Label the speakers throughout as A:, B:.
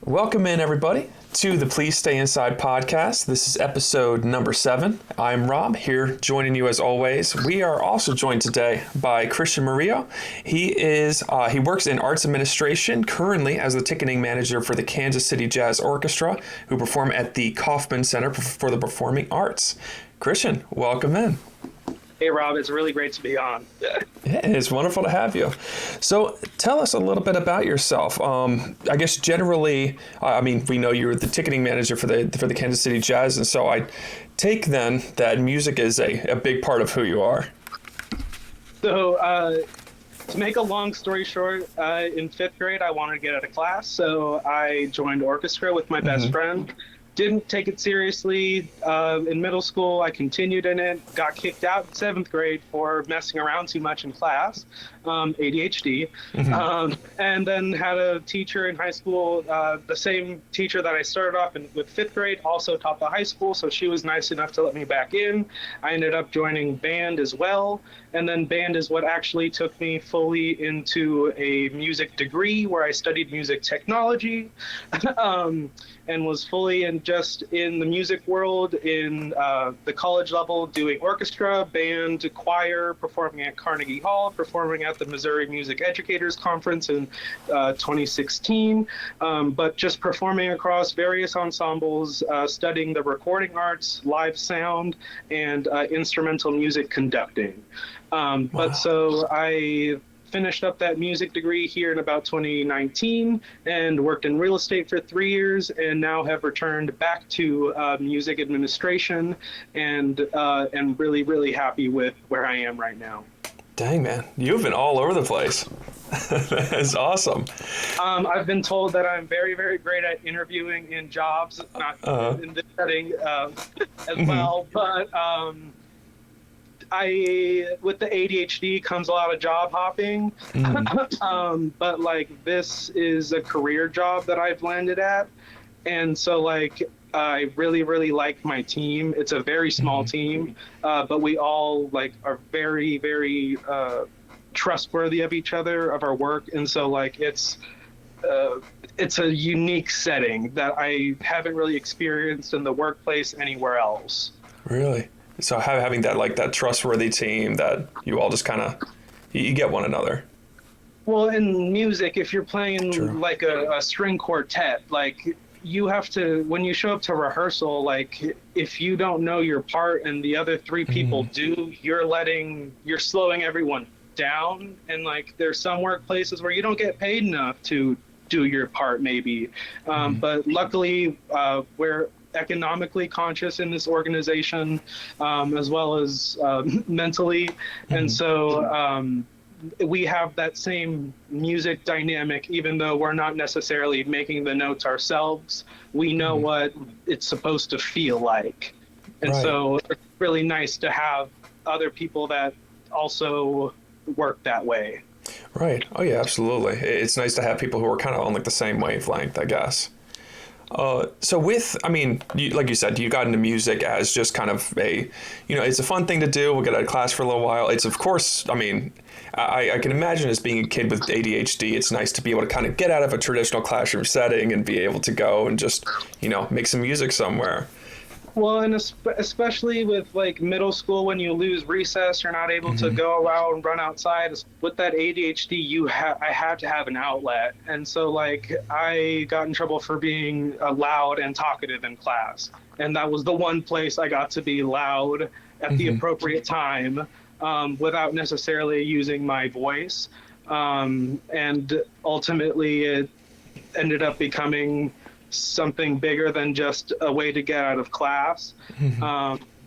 A: Welcome in, everybody, to the Please Stay Inside podcast. This is episode number 7. I'm Rob, here joining you as always. We are also joined today by Christian Murillo. He works in arts administration, currently as the ticketing manager for the Kansas City Jazz Orchestra, who perform at the Kaufman Center for the Performing Arts. Christian, welcome in.
B: Hey, Rob, it's really great to be on.
A: Yeah, it's wonderful to have you. So tell us a little bit about yourself. I guess generally, we know you're the ticketing manager for the Kansas City Jazz, and so I take then that music is a big part of who you are.
B: So to make a long story short, in 5th grade, I wanted to get out of class, so I joined orchestra with my best friend. Didn't take it seriously. In middle school, I continued in it, got kicked out in 7th grade for messing around too much in class, ADHD, and then had a teacher in high school, the same teacher that I started off with 5th grade, also taught the high school, so she was nice enough to let me back in. I ended up joining band as well, and then band is what actually took me fully into a music degree where I studied music technology. And was fully in the music world, in the college level, doing orchestra, band, choir, performing at Carnegie Hall, performing at the Missouri Music Educators Conference in 2016, but just performing across various ensembles, studying the recording arts, live sound, and instrumental music conducting. But so I finished up that music degree here in about 2019 and worked in real estate for 3 years, and now have returned back to music administration, and really, really happy with where I am right now.
A: Dang, man, you've been all over the place. That's awesome.
B: I've been told that I'm very, very great at interviewing in jobs, not in this setting as well, but with the ADHD comes a lot of job hopping, but like this is a career job that I've landed at, and so like I really, really like my team. It's a very small team, but we all like are very, very trustworthy of each other, of our work, and so like it's a unique setting that I haven't really experienced in the workplace anywhere else.
A: Really? So having that trustworthy team that you all just kind of, you get one another.
B: Well, in music, if you're playing
A: True.
B: like a string quartet, like you have to, when you show up to rehearsal, like if you don't know your part and the other 3 people do, you're slowing everyone down. And like there's some workplaces where you don't get paid enough to do your part maybe. But luckily we're economically conscious in this organization, as well as mentally, and so we have that same music dynamic. Even though we're not necessarily making the notes ourselves, we know what it's supposed to feel like, and so it's really nice to have other people that also work that way.
A: Right. Oh yeah, absolutely. It's nice to have people who are kind of on like the same wavelength, I guess. So like you said, you got into music as just kind of it's a fun thing to do. We'll get out of class for a little while. It's, of course, I can imagine as being a kid with ADHD, it's nice to be able to kind of get out of a traditional classroom setting and be able to go and just, make some music somewhere.
B: Well, and especially with like middle school, when you lose recess, you're not able to go out and run outside. With that ADHD, I had to have an outlet, and so like I got in trouble for being loud and talkative in class, and that was the one place I got to be loud at the appropriate time, without necessarily using my voice, and ultimately it ended up becoming something bigger than just a way to get out of class.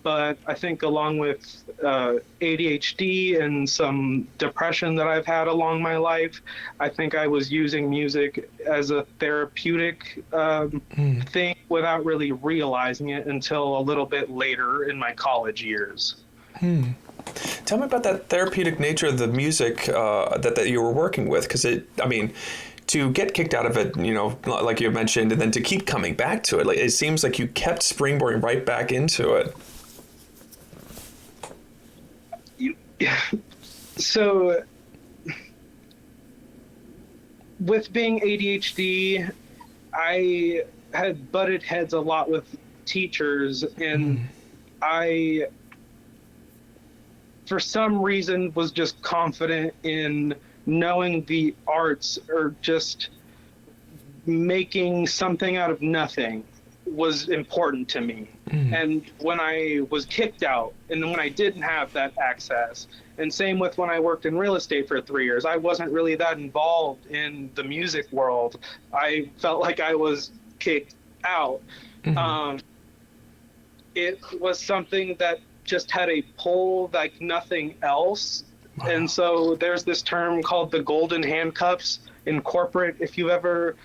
B: But I think along with ADHD and some depression that I've had along my life, I think I was using music as a therapeutic thing without really realizing it until a little bit later in my college years.
A: Tell me about that therapeutic nature of the music that you were working with, because to get kicked out of it, like you mentioned, and then to keep coming back to it, like, it seems like you kept springboarding right back into it.
B: So with being ADHD, I had butted heads a lot with teachers, and I, for some reason, was just confident in knowing the arts, or just making something out of nothing was important to me. And when I was kicked out, and when I didn't have that access, and same with when I worked in real estate for 3 years, I wasn't really that involved in the music world. I felt like I was kicked out. Um, it was something that just had a pull like nothing else.
A: Wow.
B: And so there's this term called the golden handcuffs in corporate. If you've ever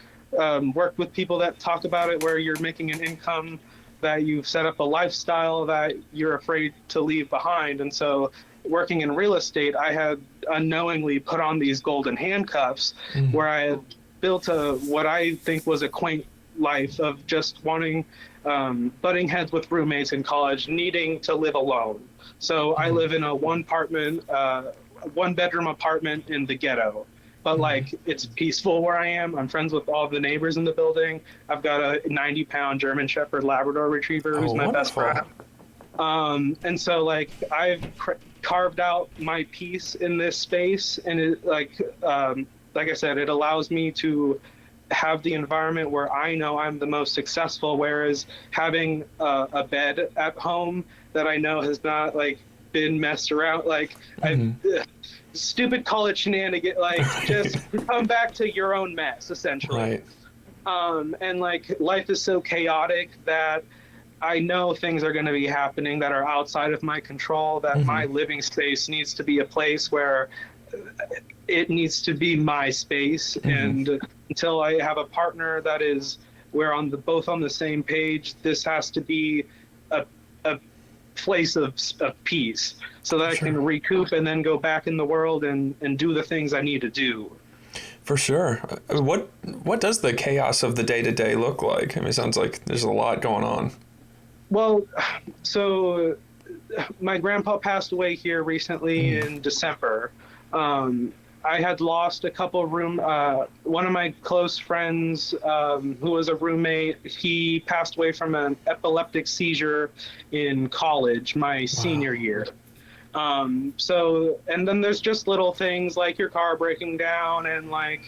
B: worked with people that talk about it, where you're making an income, that you've set up a lifestyle that you're afraid to leave behind. And so working in real estate, I had unknowingly put on these golden handcuffs, where I had built what I think was a quaint life of just wanting, butting heads with roommates in college, needing to live alone. So I live in a one bedroom apartment in the ghetto, but like it's peaceful where I am. I'm friends with all the neighbors in the building. I've got a 90-pound German Shepherd Labrador Retriever who's my best friend. And so like I've carved out my piece in this space, and it like I said, it allows me to have the environment where I know I'm the most successful, whereas having a bed at home that I know has not like been messed around, like stupid college shenanigans, like just come back to your own mess essentially.
A: Right.
B: And like life is so chaotic that I know things are going to be happening that are outside of my control, that my living space needs to be a place where it needs to be my space. And until I have a partner that is, we're both on the same page, this has to be a place of peace, so that I can recoup and then go back in the world and do the things I need to do.
A: For sure. What does the chaos of the day-to-day look like? I mean, it sounds like there's a lot going on.
B: Well, so my grandpa passed away here recently in December. I had lost a couple of one of my close friends, who was a roommate, he passed away from an epileptic seizure in college, my senior year. So, and then there's just little things like your car breaking down, and like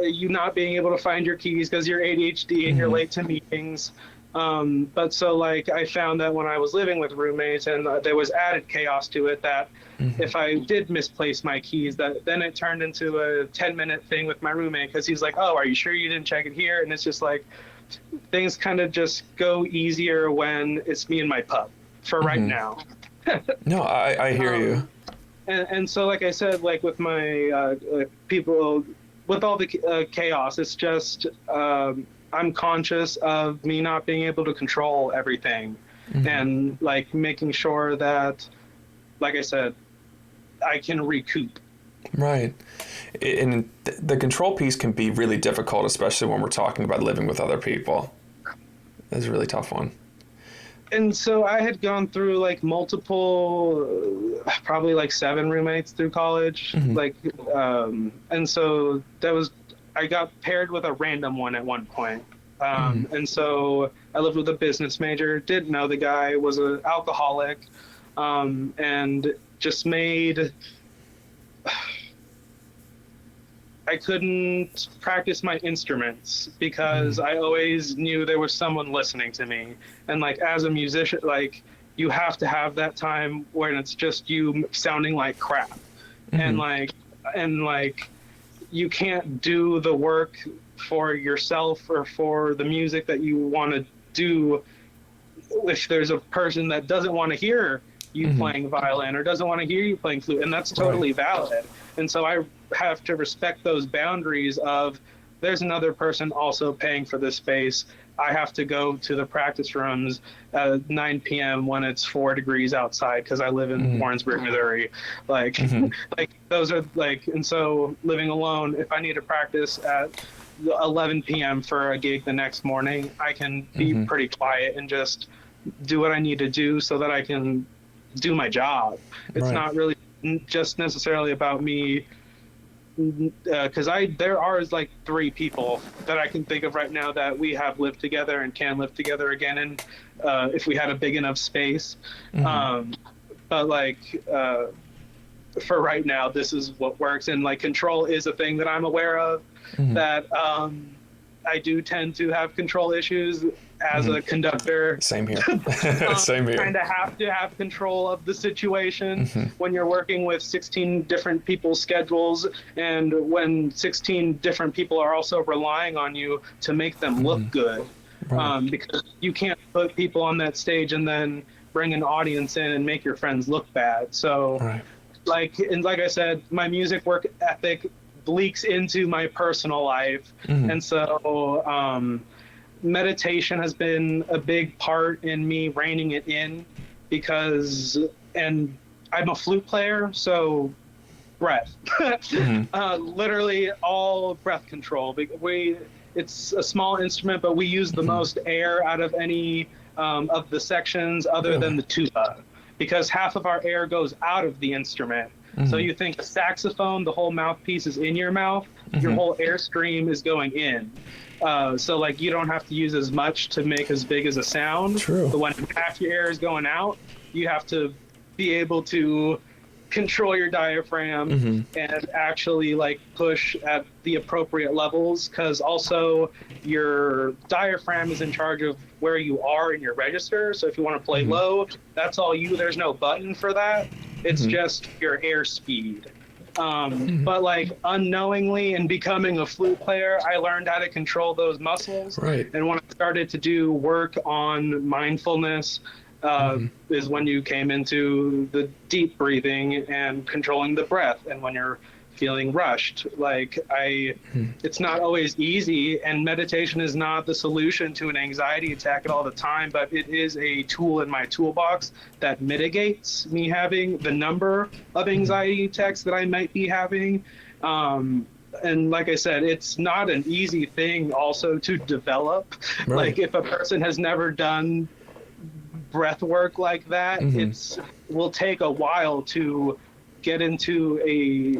B: you not being able to find your keys because you're ADHD and you're late to meetings. But so like I found that when I was living with roommates, and there was added chaos to it, that if I did misplace my keys, that then it turned into a 10-minute thing with my roommate, because he's like, oh, are you sure you didn't check it here? And it's just like things kind of just go easier when it's me and my pup for right now.
A: No, I hear you.
B: And so like I said, like with my people, with all the chaos, it's just I'm conscious of me not being able to control everything, and like making sure that, like I said, I can recoup.
A: Right. And the control piece can be really difficult, especially when we're talking about living with other people. That's a really tough one.
B: And so I had gone through like multiple, probably like 7 roommates through college. Like, and so I got paired with a random one at one point. And so I lived with a business major, didn't know the guy, was an alcoholic, and just made, I couldn't practice my instruments because I always knew there was someone listening to me. And like as a musician, like you have to have that time when it's just you sounding like crap. And like you can't do the work for yourself or for the music that you want to do if there's a person that doesn't want to hear you playing violin or doesn't want to hear you playing flute, and that's totally valid. And so I have to respect those boundaries of there's another person also paying for this space. I have to go to the practice rooms at 9 p.m. when it's 4 degrees outside because I live in Warrensburg, Missouri. Like, like those are like, and so living alone, if I need to practice at 11 p.m. for a gig the next morning, I can be pretty quiet and just do what I need to do so that I can do my job. It's not really just necessarily about me because there are like three people that I can think of right now that we have lived together and can live together again, and if we had a big enough space. But like for right now, this is what works, and like control is a thing that I'm aware of. That I do tend to have control issues as a conductor.
A: Same here. Same here.
B: Kind of have to have control of the situation when you're working with 16 different people's schedules, and when 16 different people are also relying on you to make them look good. Because you can't put people on that stage and then bring an audience in and make your friends look bad. So, like I said, my music work ethic leaks into my personal life, and so meditation has been a big part in me reining it in, and I'm a flute player, so breath, literally all breath control. It's a small instrument, but we use the most air out of any of the sections other than the tuba, because half of our air goes out of the instrument. So you think a saxophone, the whole mouthpiece is in your mouth, your whole airstream is going in. So like you don't have to use as much to make as big as a sound.
A: True.
B: But when half your air is going out, you have to be able to control your diaphragm and actually like push at the appropriate levels, because also your diaphragm is in charge of where you are in your register. So if you want to play low, that's all you. There's no button for that. It's just your airspeed. But like unknowingly in becoming a flute player, I learned how to control those muscles. And when I started to do work on mindfulness, is when you came into the deep breathing and controlling the breath, and when you're feeling rushed. Like it's not always easy, and meditation is not the solution to an anxiety attack at all the time, but it is a tool in my toolbox that mitigates me having the number of anxiety attacks that I might be having. And like I said, it's not an easy thing also to develop. Like if a person has never done breath work like that, it will take a while to get into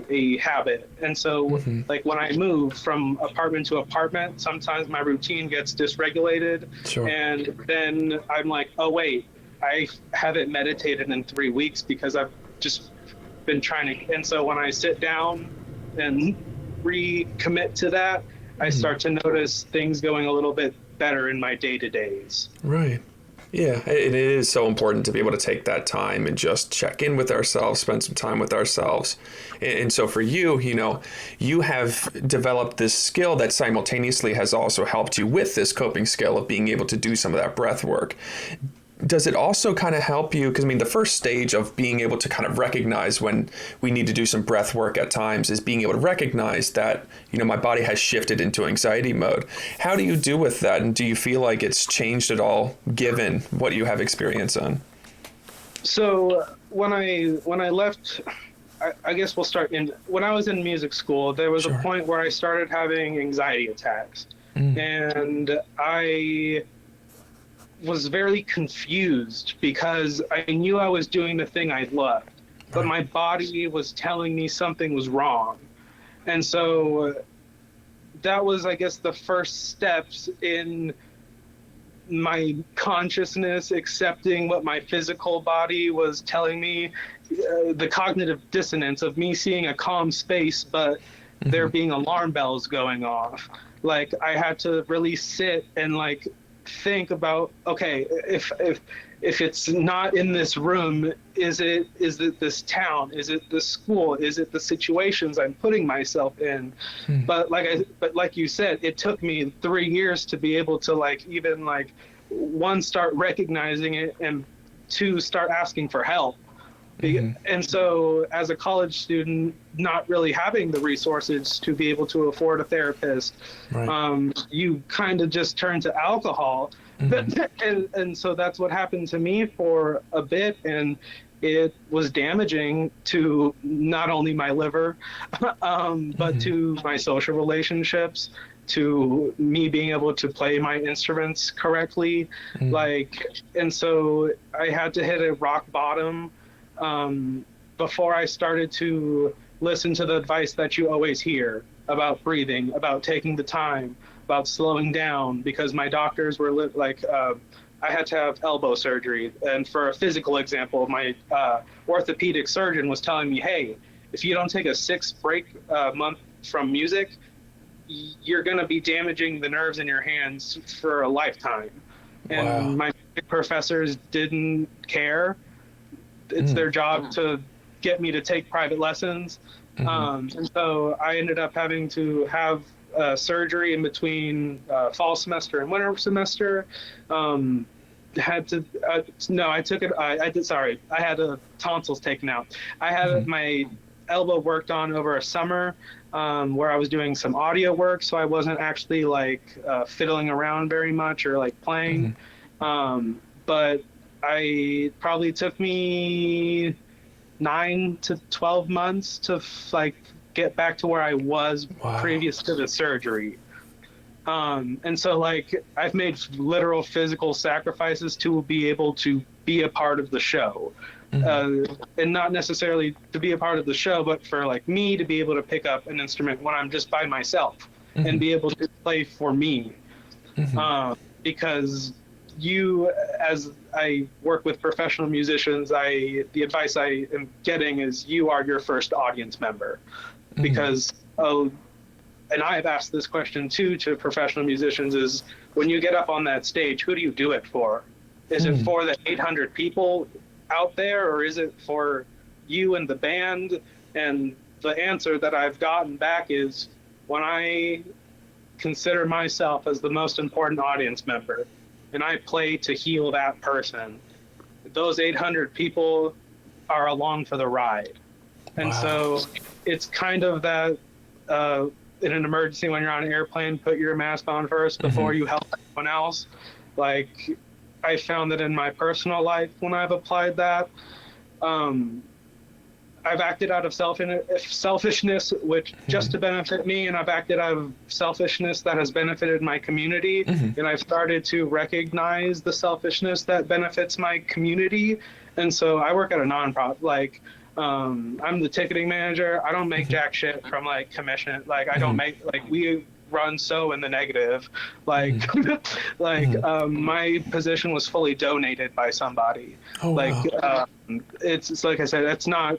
B: a habit. And so like when I move from apartment to apartment, sometimes my routine gets dysregulated. And then I'm like, oh wait, I haven't meditated in 3 weeks because I've just been trying to. And so when I sit down and recommit to that, I start to notice things going a little bit better in my day-to-days.
A: Yeah, it is so important to be able to take that time and just check in with ourselves, spend some time with ourselves. And so for you, you know, you have developed this skill that simultaneously has also helped you with this coping skill of being able to do some of that breath work. Does it also kind of help you? Because I mean, the first stage of being able to kind of recognize when we need to do some breath work at times is being able to recognize that, you know, my body has shifted into anxiety mode. How do you do with that? And do you feel like it's changed at all given what you have experience on?
B: So when I left, I guess we'll start when I was in music school, there was a point where I started having anxiety attacks. And I was very confused because I knew I was doing the thing I loved, but my body was telling me something was wrong. And so that was, I guess, the first steps in my consciousness accepting what my physical body was telling me, the cognitive dissonance of me seeing a calm space, but there being alarm bells going off. Like I had to really sit and like think about, okay, if it's not in this room, is it this town, is it the school, is it the situations I'm putting myself in? But like you said, it took me 3 years to be able to like even like one, start recognizing it, and two, start asking for help. And so as a college student, not really having the resources to be able to afford a therapist, you kind of just turn to alcohol. And so that's what happened to me for a bit. And it was damaging to not only my liver, but to my social relationships, to me being able to play my instruments correctly. And so I had to hit a rock bottom before I started to listen to the advice that you always hear about breathing, about taking the time, about slowing down, because my doctors were I had to have elbow surgery. And for a physical example, my orthopedic surgeon was telling me, hey, if you don't take a 6 break month from music, you're going to be damaging the nerves in your hands for a lifetime. And
A: Wow.
B: my professors didn't care. It's their job to get me to take private lessons. And so I ended up having to have surgery in between fall semester and winter semester. Had to no, I took it. I did. Sorry, I had tonsils taken out. I had my elbow worked on over a summer, where I was doing some audio work, so I wasn't actually like fiddling around very much or like playing. But I probably took me 9 to 12 months to like get back to where I was previous to the surgery. And so like I've made literal physical sacrifices to be able to be a part of the show. And not necessarily to be a part of the show, but for like me to be able to pick up an instrument when I'm just by myself and be able to play for me. Because as I work with professional musicians, the advice I am getting is you are your first audience member. Because and I've asked this question too to professional musicians, is when you get up on that stage, who do you do it for? Is it for the 800 people out there, or is it for you and the band? And the answer that I've gotten back is, when I consider myself as the most important audience member and I play to heal that person, those 800 people are along for the ride. And so it's kind of that in an emergency, when you're on an airplane, put your mask on first before you help anyone else. Like, I found that in my personal life, when I've applied that, I've acted out of selfishness, which just to benefit me, and I've acted out of selfishness that has benefited my community. And I've started to recognize the selfishness that benefits my community. And so I work at a nonprofit. Like, I'm the ticketing manager. I don't make jack shit from like commission. Like, I don't make, like, we run so in the negative. Like, my position was fully donated by somebody. It's like I said, it's not,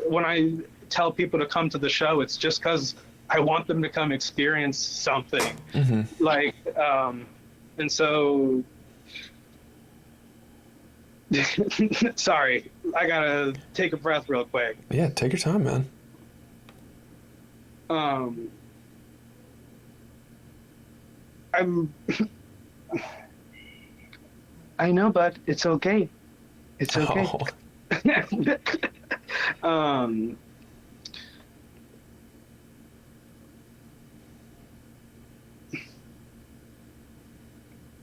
B: when I tell people to come to the show, it's just because I want them to come experience something. Like, and so, sorry, I gotta take a breath real quick.
A: Yeah, take your time, man.
B: I know, but it's okay. It's okay.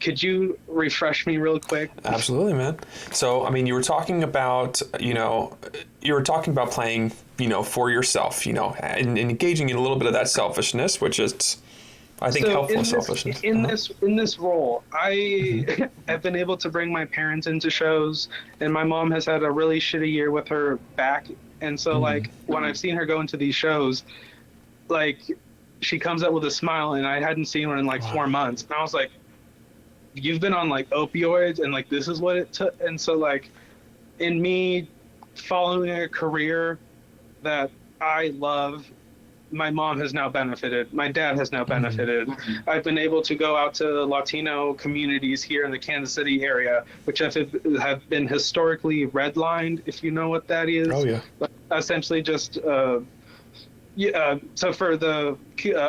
B: Could you refresh me real quick?
A: Absolutely, man. So, I mean, you were talking about playing, for yourself, and engaging in a little bit of that selfishness, which is, I think, helpful selfishness.
B: In this role, I have been able to bring my parents into shows, and my mom has had a really shitty year with her back. And so, like, when I've seen her go into these shows, like, she comes up with a smile, and I hadn't seen her in like 4 months. And I was like, you've been on like opioids, and like, this is what it took. And so, like, in me following a career that I love, my mom has now benefited. My dad has now benefited. I've been able to go out to Latino communities here in the Kansas City area, which have been historically redlined, if you know what that is.
A: Oh, yeah.
B: But essentially just, so for the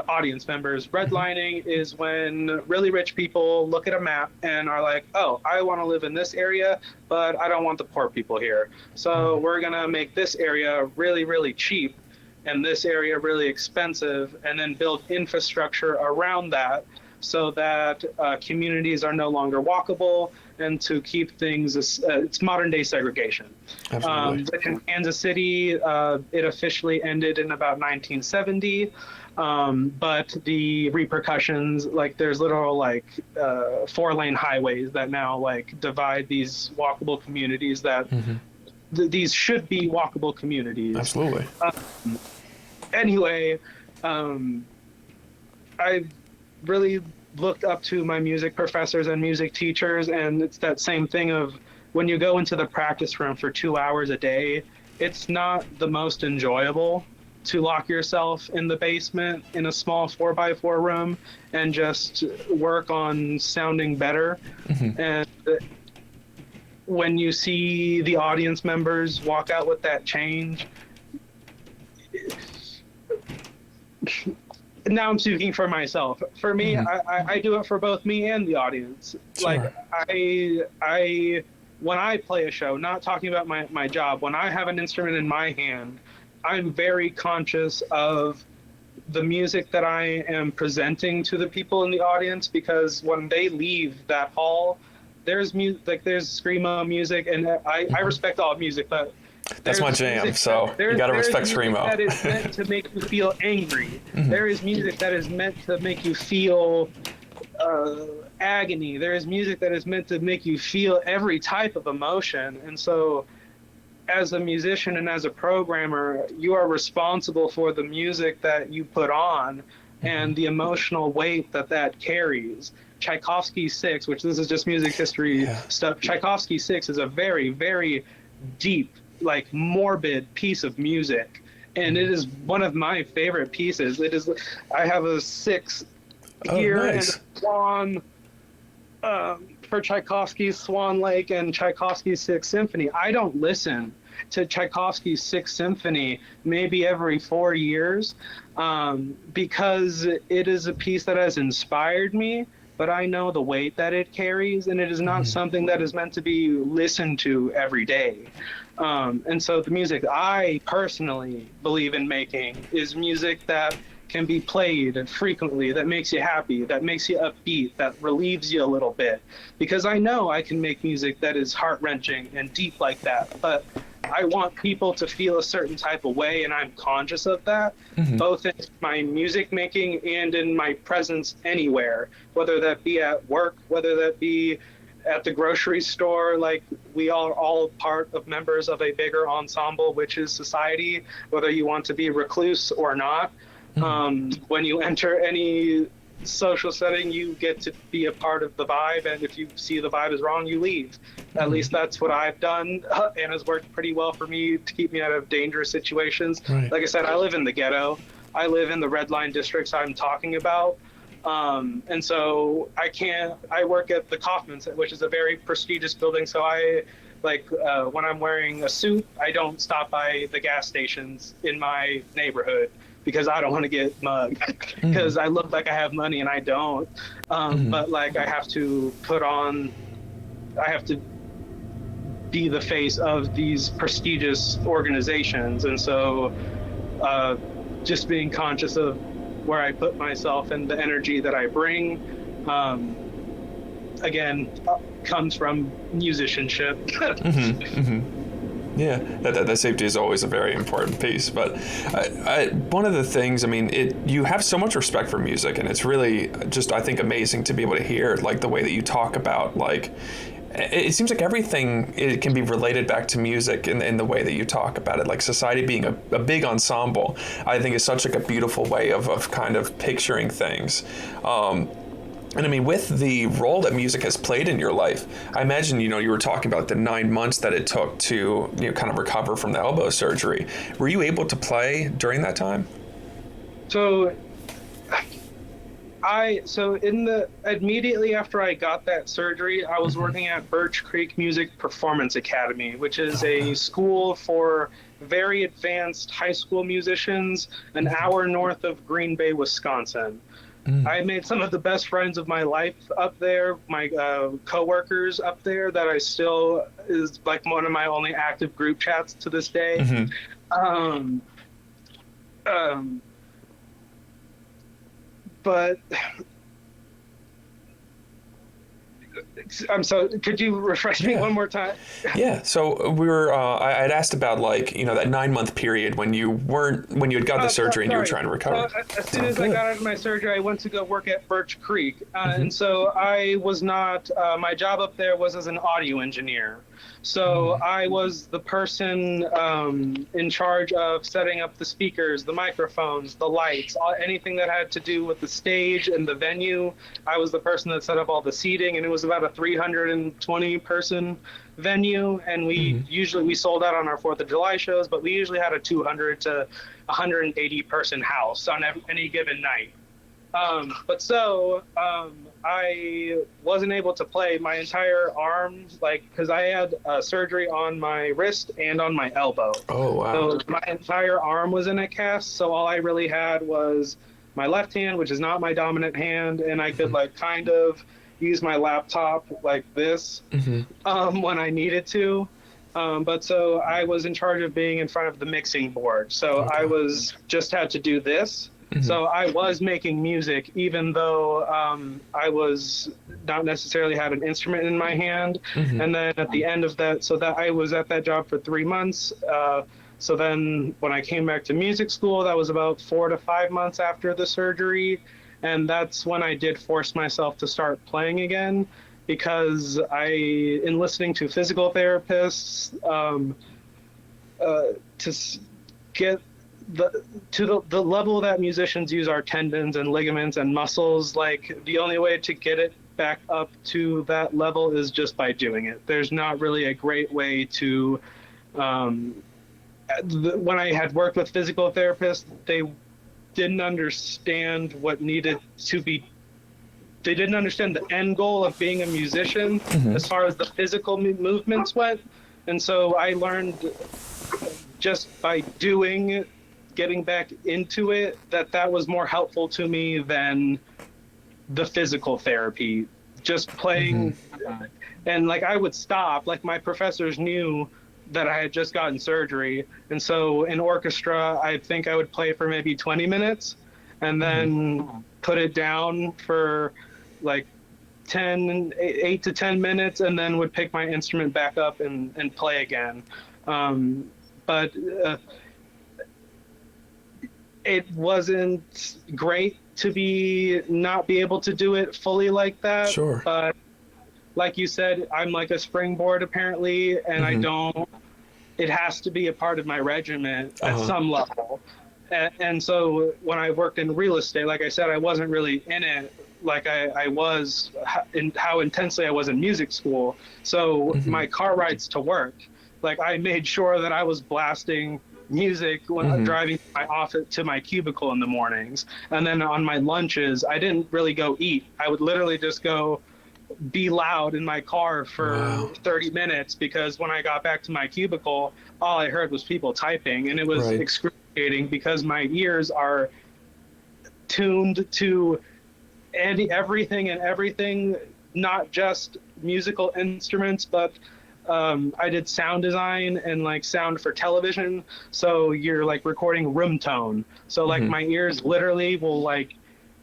B: audience members, redlining is when really rich people look at a map and are like, oh, I want to live in this area, but I don't want the poor people here. So we're going to make this area really, really cheap and this area really expensive, and then build infrastructure around that so that communities are no longer walkable, and to keep things, it's modern day segregation. In Kansas City, it officially ended in about 1970, but the repercussions, like, there's literal like 4-lane highways that now like divide these walkable communities that these should be walkable communities.
A: Absolutely.
B: Anyway, um, I really looked up to my music professors and music teachers, and it's that same thing of when you go into the practice room for 2 hours a day, it's not the most enjoyable to lock yourself in the basement in a small 4x4 room and just work on sounding better. And when you see the audience members walk out with that change, now I'm speaking for myself. For me, I do it for both me and the audience. Like
A: Sure.
B: I when I play a show, not talking about my job, when I have an instrument in my hand, I'm very conscious of the music that I am presenting to the people in the audience, because when they leave that hall, there's music, like there's screamo music, and I respect all music, but
A: That's my
B: there's
A: jam,
B: music
A: so you gotta
B: there is
A: respect
B: music
A: screamo.
B: that is meant to make you feel angry. There is music that is meant to make you feel agony. There is music that is meant to make you feel every type of emotion. And so, as a musician and as a programmer, you are responsible for the music that you put on and the emotional weight that that carries. Tchaikovsky's Six, which this is just music history
A: Yeah.
B: stuff. Tchaikovsky's Six is a very, very deep, like morbid piece of music, and it is one of my favorite pieces. It is. I have a six here
A: Nice.
B: and a swan for Tchaikovsky's Swan Lake and Tchaikovsky's Sixth Symphony. I don't listen to Tchaikovsky's Sixth Symphony maybe every 4 years, because it is a piece that has inspired me, but I know the weight that it carries, and it is not something that is meant to be listened to every day. And so the music I personally believe in making is music that can be played frequently, that makes you happy, that makes you upbeat, that relieves you a little bit. Because I know I can make music that is heart-wrenching and deep like that, but I want people to feel a certain type of way, and I'm conscious of that, both in my music making and in my presence anywhere, whether that be at work, whether that be at the grocery store. Like, we are all part of members of a bigger ensemble, which is society, whether you want to be recluse or not. When you enter any social setting, you get to be a part of the vibe, and if you see the vibe is wrong, you leave. At least that's what I've done, and has worked pretty well for me to keep me out of dangerous situations.
A: Right.
B: Like I said, I live in the ghetto. I live in the red line districts I'm talking about. And so I work at the Kaufman's, which is a very prestigious building. So when I'm wearing a suit, I don't stop by the gas stations in my neighborhood, because I don't want to get mugged, because I look like I have money and I don't. But like, I have to be the face of these prestigious organizations. And so just being conscious of where I put myself and the energy that I bring, again, comes from musicianship.
A: Yeah, that safety is always a very important piece. But one of the things, I mean, you have so much respect for music, and it's really just, I think, amazing to be able to hear, like, the way that you talk about, like, it seems like everything, it can be related back to music in the way that you talk about it. Like, society being a big ensemble, I think, is such like a beautiful way of kind of picturing things. And I mean, with the role that music has played in your life, I imagine, you were talking about the 9 months that it took to, kind of recover from the elbow surgery. Were you able to play during that time?
B: So immediately after I got that surgery, I was working at Birch Creek Music Performance Academy, which is a school for very advanced high school musicians, an hour north of Green Bay, Wisconsin. I made some of the best friends of my life up there, my coworkers up there that I still is like one of my only active group chats to this day. But I'm so. Could you refresh me
A: Yeah.
B: one more time?
A: Yeah. So we were. I had asked about like that 9 month period when when you had gotten the surgery and you were
B: Sorry.
A: trying to
B: So
A: recover.
B: as soon
A: Sounds
B: as I
A: good.
B: got out of my surgery, I went to go work at Birch Creek,
A: Hmm.
B: and so I was not. My job up there was as an audio engineer. So I was the person in charge of setting up the speakers, the microphones, the lights, anything that had to do with the stage and the venue. I was the person that set up all the seating, and it was about a 320 person venue, and we sold out on our Fourth of July shows, but we usually had a 200 to 180 person house on any given night. I wasn't able to play my entire arm, like, because I had surgery on my wrist and on my elbow.
A: Oh wow.
B: So my entire arm was in a cast. So all I really had was my left hand, which is not my dominant hand, and I could like kind of use my laptop like this
A: Hmm.
B: when I needed to. But so I was in charge of being in front of the mixing board. So I
A: Okay.
B: was just had to do this.
A: Hmm.
B: So I was making music, even though I was not necessarily had an instrument in my hand.
A: Hmm.
B: And then at the end of that, so that I was at that job for 3 months. So then when I came back to music school, that was about 4 to 5 months after the surgery. And that's when I did force myself to start playing again because in listening to physical therapists, to get the level that musicians use our tendons and ligaments and muscles, like the only way to get it back up to that level is just by doing it. There's not really a great way to when I had worked with physical therapists, they didn't understand what needed to be they didn't understand the end goal of being a musician
A: Hmm.
B: as far as the physical movements went. And so I learned just by doing, getting back into it, that was more helpful to me than the physical therapy. Just
A: Hmm.
B: playing, and like I would stop, like my professors knew that I had just gotten surgery. And so in orchestra, I think I would play for maybe 20 minutes and
A: Hmm.
B: then put it down for like 8 to 10 minutes and then would pick my instrument back up and play again. But it wasn't great to not be able to do it fully like that.
A: Sure.
B: But like you said, I'm like a springboard apparently, and I
A: Hmm.
B: don't, it has to be a part of my regimen at
A: Uh-huh.
B: some level. And so when I worked in real estate, like I said, I wasn't really in it like I was in how intensely I was in music school. So
A: Hmm.
B: my car rides to work, like I made sure that I was blasting music when
A: Hmm.
B: driving my office to my cubicle in the mornings. And then on my lunches, I didn't really go eat. I would literally just go be loud in my car for
A: Wow.
B: 30 minutes because when I got back to my cubicle, all I heard was people typing, and it was
A: Right.
B: excruciating because my ears are tuned to everything, not just musical instruments, but I did sound design and like sound for television. So you're like recording room tone. So like
A: Hmm.
B: my ears literally will like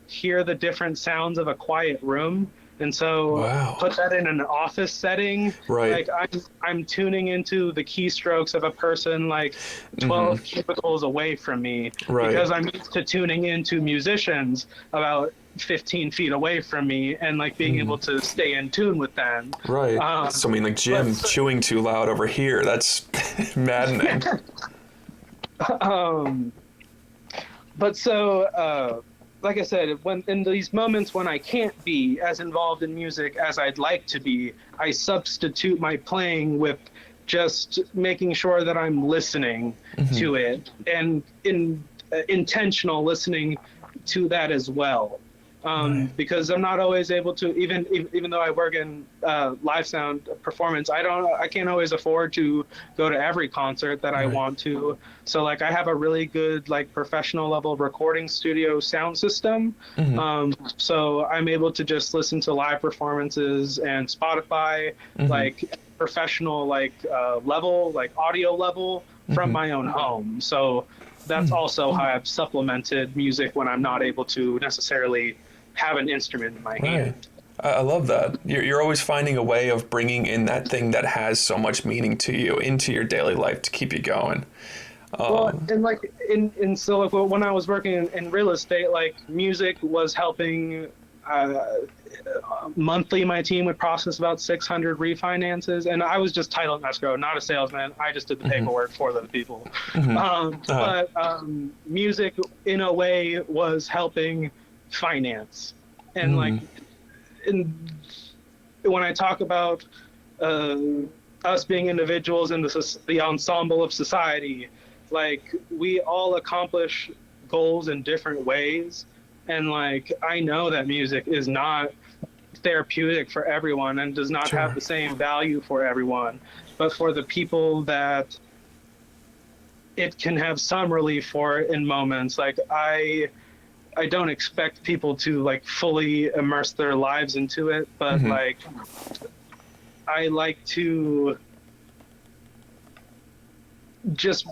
B: hear the different sounds of a quiet room. And so
A: Wow.
B: put that in an office setting,
A: Right.
B: like I'm tuning into the keystrokes of a person like
A: Hmm.
B: 12 cubicles away from me
A: Right.
B: because I'm used to tuning into musicians about 15 feet away from me and like being
A: Hmm.
B: able to stay in tune with them.
A: Right.
B: Um,
A: So I mean, like
B: but
A: Jim chewing too loud over here. That's maddening.
B: um, but so like I said, when in these moments when I can't be as involved in music as I'd like to be, I substitute my playing with just making sure that I'm listening
A: Hmm.
B: to it and intentional listening to that as well.
A: Right.
B: Because I'm not always able to, even though I work in live sound performance, I can't always afford to go to every concert that I
A: Right.
B: want to. So like I have a really good like professional level recording studio sound system.
A: Hmm.
B: So I'm able to just listen to live performances and Spotify,
A: Hmm.
B: like professional like level, like audio level from
A: Hmm.
B: my own home. So that's also how I've supplemented music when I'm not able to necessarily have an instrument in my
A: Right.
B: hand.
A: I love that. You're always finding a way of bringing in that thing that has so much meaning to you into your daily life to keep you going.
B: Well, and like so like when I was working in real estate, like music was helping. Uh, Monthly, my team would process about 600 refinances, and I was just title and escrow, not a salesman. I just did the paperwork for the people. But music, in a way, was helping finance, and like, when I talk about uh, us being individuals in the ensemble of society, like we all accomplish goals in different ways, and like I know that music is not therapeutic for everyone and does not have the same value for everyone, but for the people that it can have some relief for in moments, like I don't expect people to like fully immerse their lives into it, but like I like to just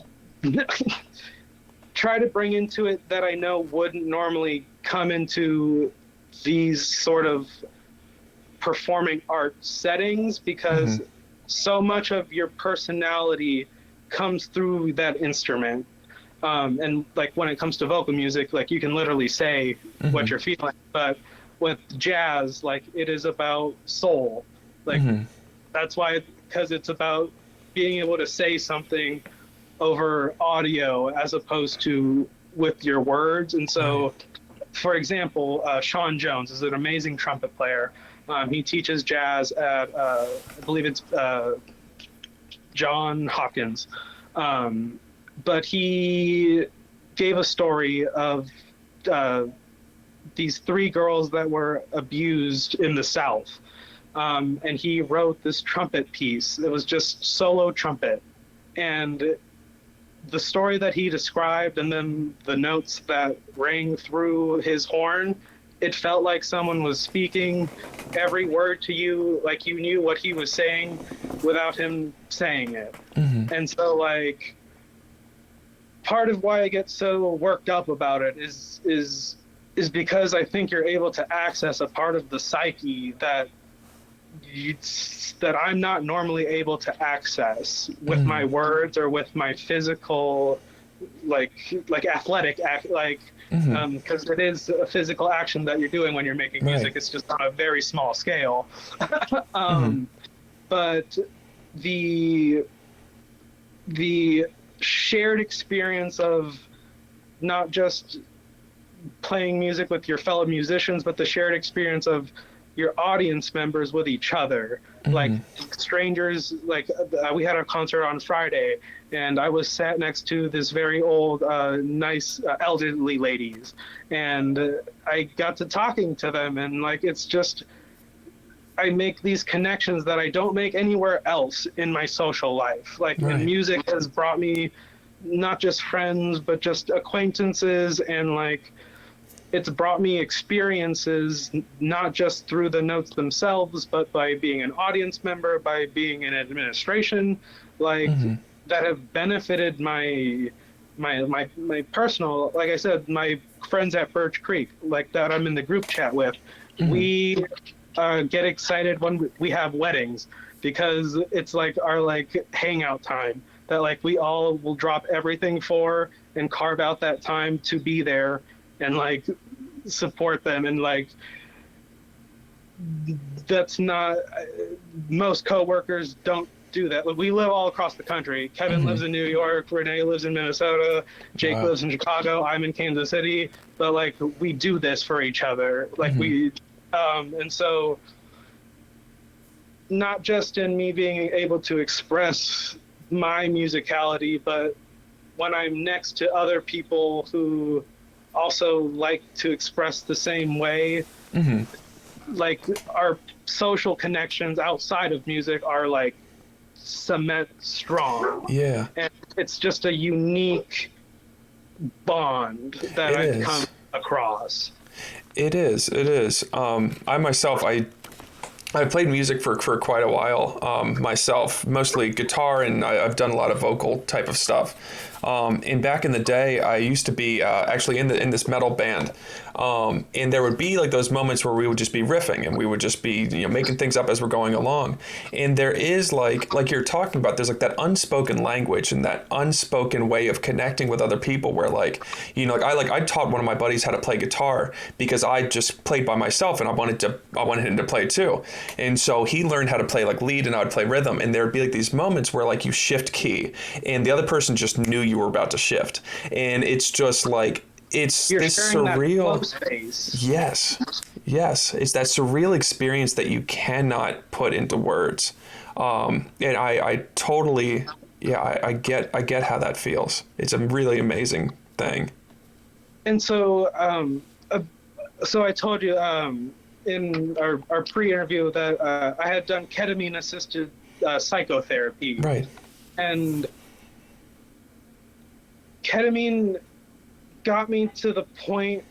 B: try to bring into it that I know wouldn't normally come into these sort of performing art settings, because so much of your personality comes through that instrument. And like when it comes to vocal music, like you can literally say what you're feeling, but with jazz, like it is about soul. Like that's why, because it's about being able to say something over audio as opposed to with your words. And so, for example, Sean Jones is an amazing trumpet player. He teaches jazz at, I believe it's John Hopkins. But he gave a story of these three girls that were abused in the South. And he wrote this trumpet piece. It was just solo trumpet. And the story that he described and then the notes that rang through his horn, it felt like someone was speaking every word to you, like you knew what he was saying without him saying it. And so like part of why I get so worked up about it is because I think you're able to access a part of the psyche that I'm not normally able to access with my words or with my physical, like athletic act, like because it is a physical action that you're doing when you're making music. It's just on a very small scale. But the shared experience of not just playing music with your fellow musicians, but the shared experience of your audience members with each other, like strangers. Like we had a concert on Friday, and I was sat next to this very old, nice elderly ladies, and I got to talking to them, and like it's just I make these connections that I don't make anywhere else in my social life. Like and music has brought me not just friends, but just acquaintances, and like it's brought me experiences, not just through the notes themselves, but by being an audience member, by being in administration, like that have benefited my personal, like I said, my friends at Birch Creek, like that I'm in the group chat with. We get excited when we have weddings, because it's like our like hangout time that like we all will drop everything for and carve out that time to be there and like support them. And like that's not, most coworkers don't do that. Like, we live all across the country. Kevin lives in New York, Renee lives in Minnesota, Jake lives in Chicago, I'm in Kansas City, but like we do this for each other. Like we and so not just in me being able to express my musicality, but when I'm next to other people who also like to express the same way, like our social connections outside of music are like cement strong. Yeah. And it's just a unique bond that I've come across.
A: It is. I myself, I've played music for quite a while myself, mostly guitar, and I've done a lot of vocal type of stuff. And back in the day, I used to be actually in this metal band, and there would be like those moments where we would just be riffing and we would just be making things up as we're going along. And there is like you're talking about, there's like that unspoken language and that unspoken way of connecting with other people where I taught one of my buddies how to play guitar because I just played by myself and I wanted him to play too. And so he learned how to play like lead and I would play rhythm, and there'd be like these moments where like you shift key and the other person just knew you were about to shift. And it's just like you're this surreal
B: space.
A: Yes, it's that surreal experience that you cannot put into words. And I totally, I get how that feels. It's a really amazing thing.
B: And so so I told you in our pre-interview that I had done ketamine assisted psychotherapy,
A: right?
B: And ketamine got me to the point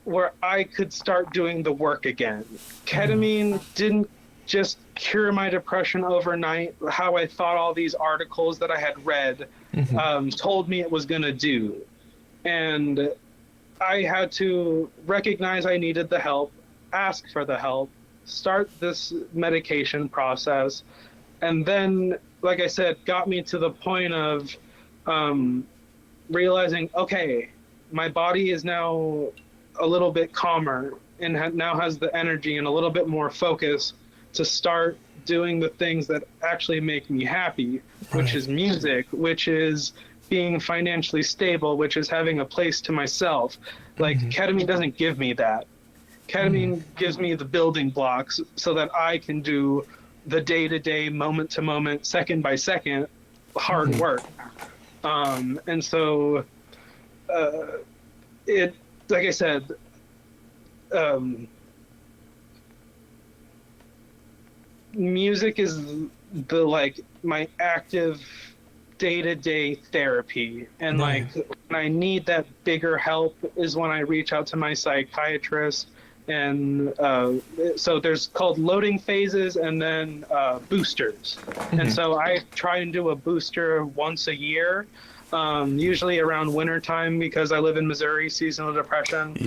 B: where I could start doing the work again. Ketamine didn't just cure my depression overnight, how I thought all these articles that I had read told me it was going to do. And I had to recognize I needed the help, ask for the help, start this medication process, and then, like I said, got me to the point of realizing, okay, my body is now a little bit calmer and now has the energy and a little bit more focus to start doing the things that actually make me happy, which is music, which is being financially stable, which is having a place to myself. Like ketamine doesn't give me that. Ketamine gives me the building blocks so that I can do the day-to-day, moment-to-moment, second-by-second hard work. And so it, like I said, music is my active day-to-day therapy. And like when I need that bigger help is when I reach out to my psychiatrist. And so there's called loading phases and then boosters. And so I try and do a booster once a year, usually around wintertime because I live in Missouri, seasonal depression.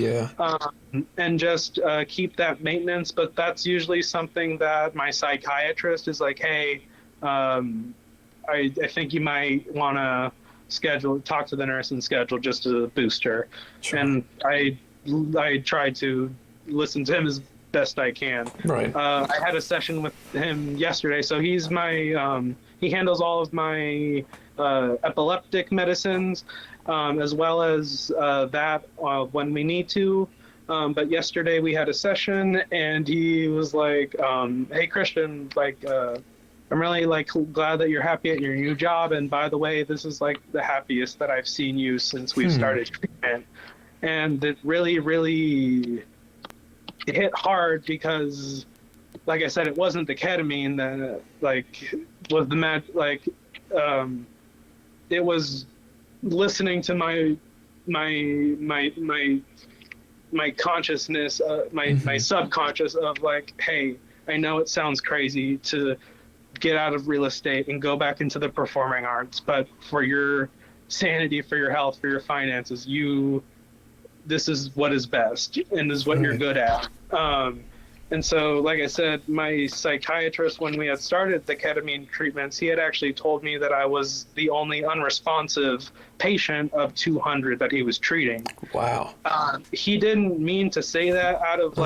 B: And just keep that maintenance. But that's usually something that my psychiatrist is like, hey, I think you might want to talk to the nurse and schedule just a booster. And I try to listen to him as best I can. I had a session with him yesterday, so he's my he handles all of my epileptic medicines, as well as that when we need to. But yesterday we had a session, and he was like, "Hey Christian, I'm really glad that you're happy at your new job, and by the way, this is like the happiest that I've seen you since we've started treatment." And it really hit hard because, like I said, it wasn't the ketamine that was the it was listening to my consciousness, my subconscious of hey, I know it sounds crazy to get out of real estate and go back into the performing arts, but for your sanity, for your health, for your finances, this is what is best and is what you're good at. And so, like I said, my psychiatrist, when we had started the ketamine treatments, he had actually told me that I was the only unresponsive patient of 200 that he was treating.
A: Wow.
B: He didn't mean to say that out of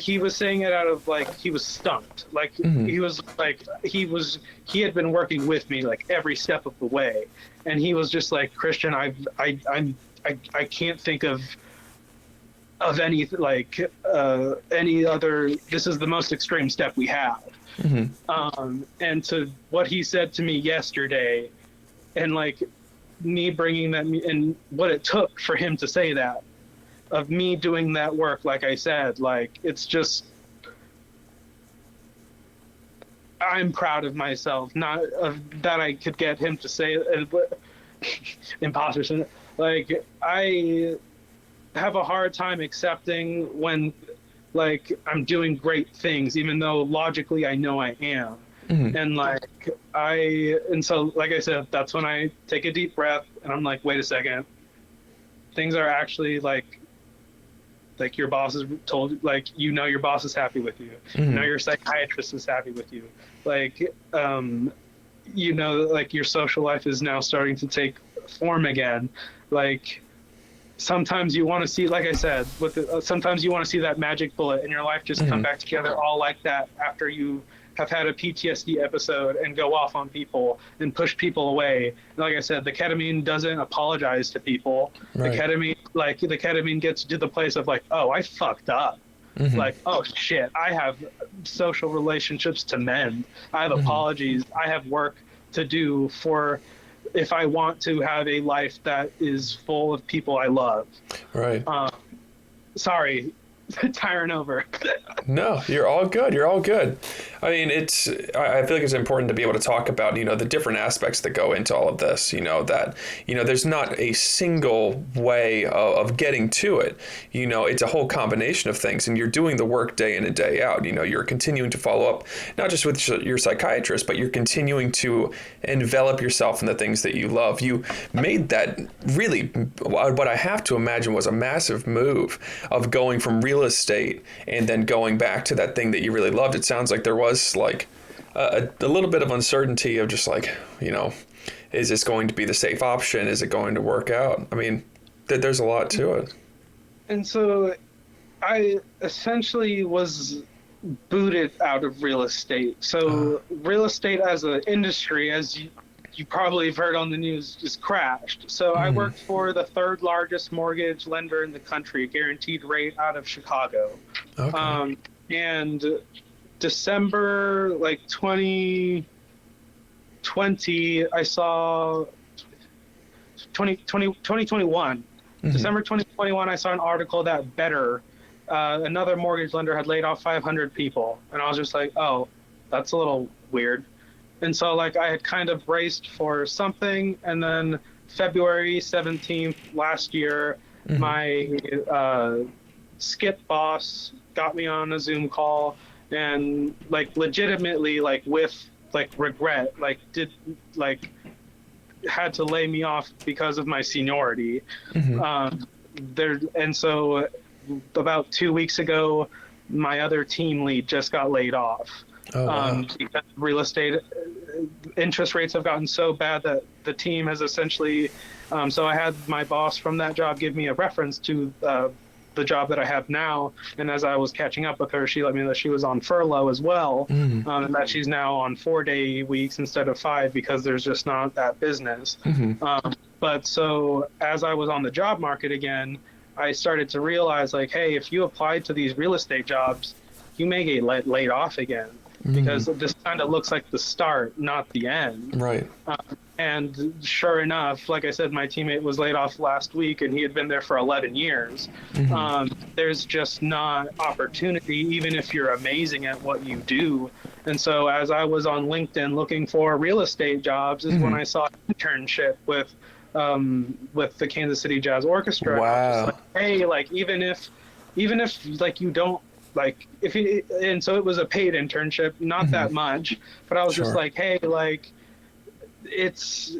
B: he was saying it out of he was stumped. He was he had been working with me every step of the way, and he was just like, Christian, I can't think of any any other. This is the most extreme step we have. And to what he said to me yesterday, and me bringing that, and what it took for him to say that, of me doing that work, like I said, it's just, I'm proud of myself, not of that I could get him to say it, but imposter syndrome. I have a hard time accepting when I'm doing great things, even though logically I know I am. And so like I said, that's when I take a deep breath and I'm like, wait a second, things are actually like your boss is told, like, your boss is happy with you, your psychiatrist is happy with you, like, like your social life is now starting to take form again. Like, sometimes you want to see, like I said, sometimes you want to see that magic bullet in your life just come back together all like that after you have had a PTSD episode and go off on people and push people away. Like I said, the ketamine doesn't apologize to people. Right. The ketamine gets to the place of like, oh, I fucked up. Like, oh shit, I have social relationships to mend. I have apologies. I have work to do for if I want to have a life that is full of people I love.
A: Right.
B: Sorry, tiring over.
A: No, you're all good. You're all good. I mean, I feel like it's important to be able to talk about, the different aspects that go into all of this, that, there's not a single way of getting to it. It's a whole combination of things, and you're doing the work day in and day out. You're continuing to follow up, not just with your psychiatrist, but you're continuing to envelop yourself in the things that you love. You made that really, what I have to imagine was a massive move of going from real estate and then going back to that thing that you really loved. It sounds like there was like a little bit of uncertainty of just like, is this going to be the safe option? Is it going to work out? I mean, there's a lot to it. And
B: so I essentially was booted out of real estate. So real estate as an industry, as you probably have heard on the news, just crashed. So I worked for the third largest mortgage lender in the country, guaranteed rate out of Chicago. Okay. And December 2020, I saw 2021. December 2021, I saw an article that another mortgage lender had laid off 500 people. And I was just like, oh, that's a little weird. And so I had kind of braced for something. And then February 17th last year, my skip boss got me on a Zoom call and legitimately with regret, had to lay me off because of my seniority. And so about 2 weeks ago, my other team lead just got laid off. Oh, wow. Because real estate interest rates have gotten so bad that the team has essentially, so I had my boss from that job give me a reference to the job that I have now, and as I was catching up with her, she let me know that she was on furlough as well, and that she's now on 4-day weeks instead of 5 because there's just not that business. But so as I was on the job market again, I started to realize hey, if you applied to these real estate jobs, you may get laid off again. Because this kind of looks like the start, not the end. Right. And sure enough, like I said, my teammate was laid off last week, and he had been there for 11 years. There's just not opportunity, even if you're amazing at what you do. And so as I was on LinkedIn looking for real estate jobs is when I saw an internship with the Kansas City Jazz Orchestra. Wow. And I was hey, even if you don't, and so it was a paid internship, not that much, but I was just hey, it's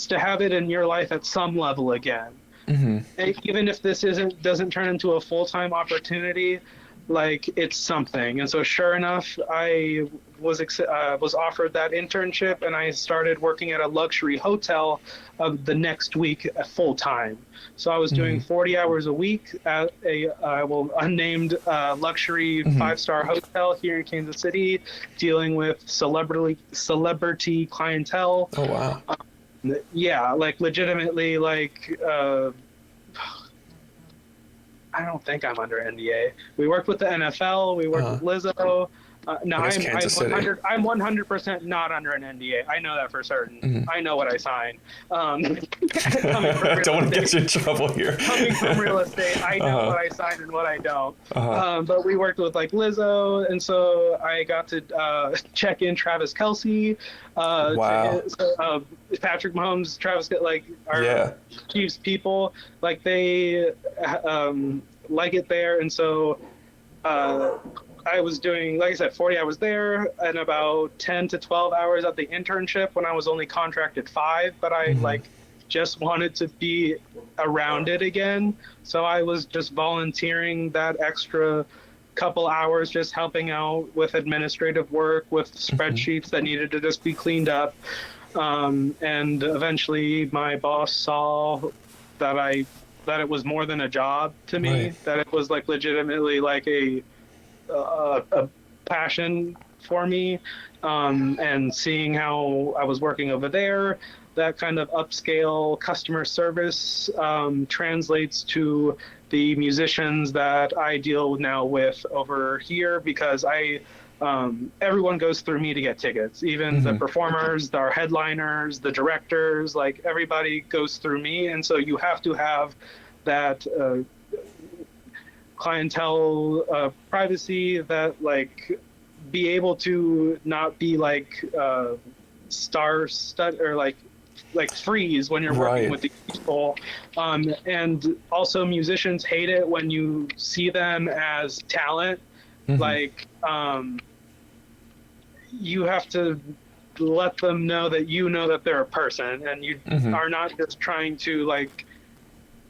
B: to have it in your life at some level again. And even if this doesn't turn into a full-time opportunity, it's something. And so sure enough, I was offered that internship, and I started working at a luxury hotel the next week full-time. So I was doing 40 hours a week at a unnamed luxury 5-star hotel here in Kansas City, dealing with celebrity clientele. Oh wow. Yeah, legitimately, I don't think I'm under NDA. We worked with the NFL. We worked with Lizzo. No, I'm 100% not under an NDA. I know that for certain. I know what I signed. Don't
A: want to get you in trouble here.
B: Coming from real estate, I know what I signed and what I don't. But we worked with Lizzo, and so I got to check in Travis Kelce. Wow. Patrick Mahomes, Travis, our Chiefs people, they like it there, and so. I was doing, like I said, 40 hours there and about 10 to 12 hours at the internship when I was only contracted 5, but I
A: Hmm.
B: like just wanted to be around it again. So I was just volunteering that extra couple hours, just helping out with administrative work, with
A: Hmm.
B: spreadsheets that needed to just be cleaned up. And eventually my boss saw that that it was more than a job to
A: Right.
B: me, that it was like legitimately like a passion for me, and seeing how I was working over there, that kind of upscale customer service translates to the musicians that I deal now with over here because everyone goes through me to get tickets, even the
A: Hmm.
B: performers, our headliners, the directors, like everybody goes through me, and so you have to have that clientele privacy, that like be able to not be like star stud or like freeze when you're working
A: Right.
B: with these people. And also musicians hate it when you see them as talent.
A: Hmm.
B: Like you have to let them know that you know that they're a person and you
A: Hmm.
B: are not just trying to like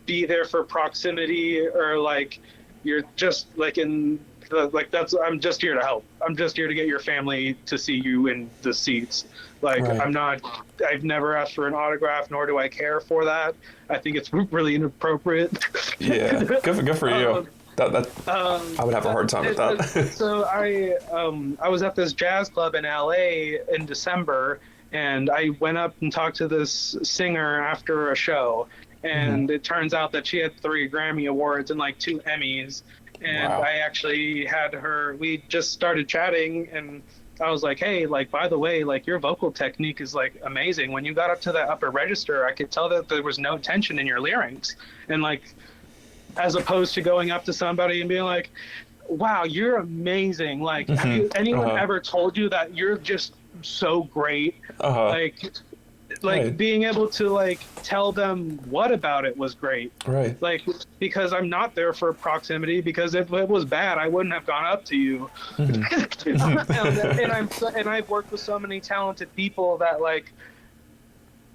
B: be there for proximity, or like you're just like in the like that's I'm just here to help. I'm just here to get your family to see you in the seats. Like
A: Right.
B: I've never asked for an autograph, nor do I care for that. I think it's really inappropriate.
A: Yeah. Good for you.
B: um,
A: That I would have a hard time with that.
B: so I was at this jazz club in LA in December, and I went up and talked to this singer after a show,
A: Hmm.
B: and it turns out that she had 3 Grammy awards and like 2 Emmys, and
A: Wow.
B: I actually had her. We just started chatting, and I was like, hey, like by the way, like your vocal technique is like amazing. When you got up to that upper register, I could tell that there was no tension in your larynx, and like as opposed to going up to somebody and being like, wow, you're amazing. Like, have
A: Hmm.
B: you anyone
A: Uh-huh.
B: ever told you that you're just so great?
A: Uh-huh.
B: Like, like
A: Right.
B: being able to like tell them what about it was great.
A: Right.
B: Like, because I'm not there for proximity, because if it was bad, I wouldn't have gone up to you.
A: Hmm.
B: And I've worked with so many talented people that like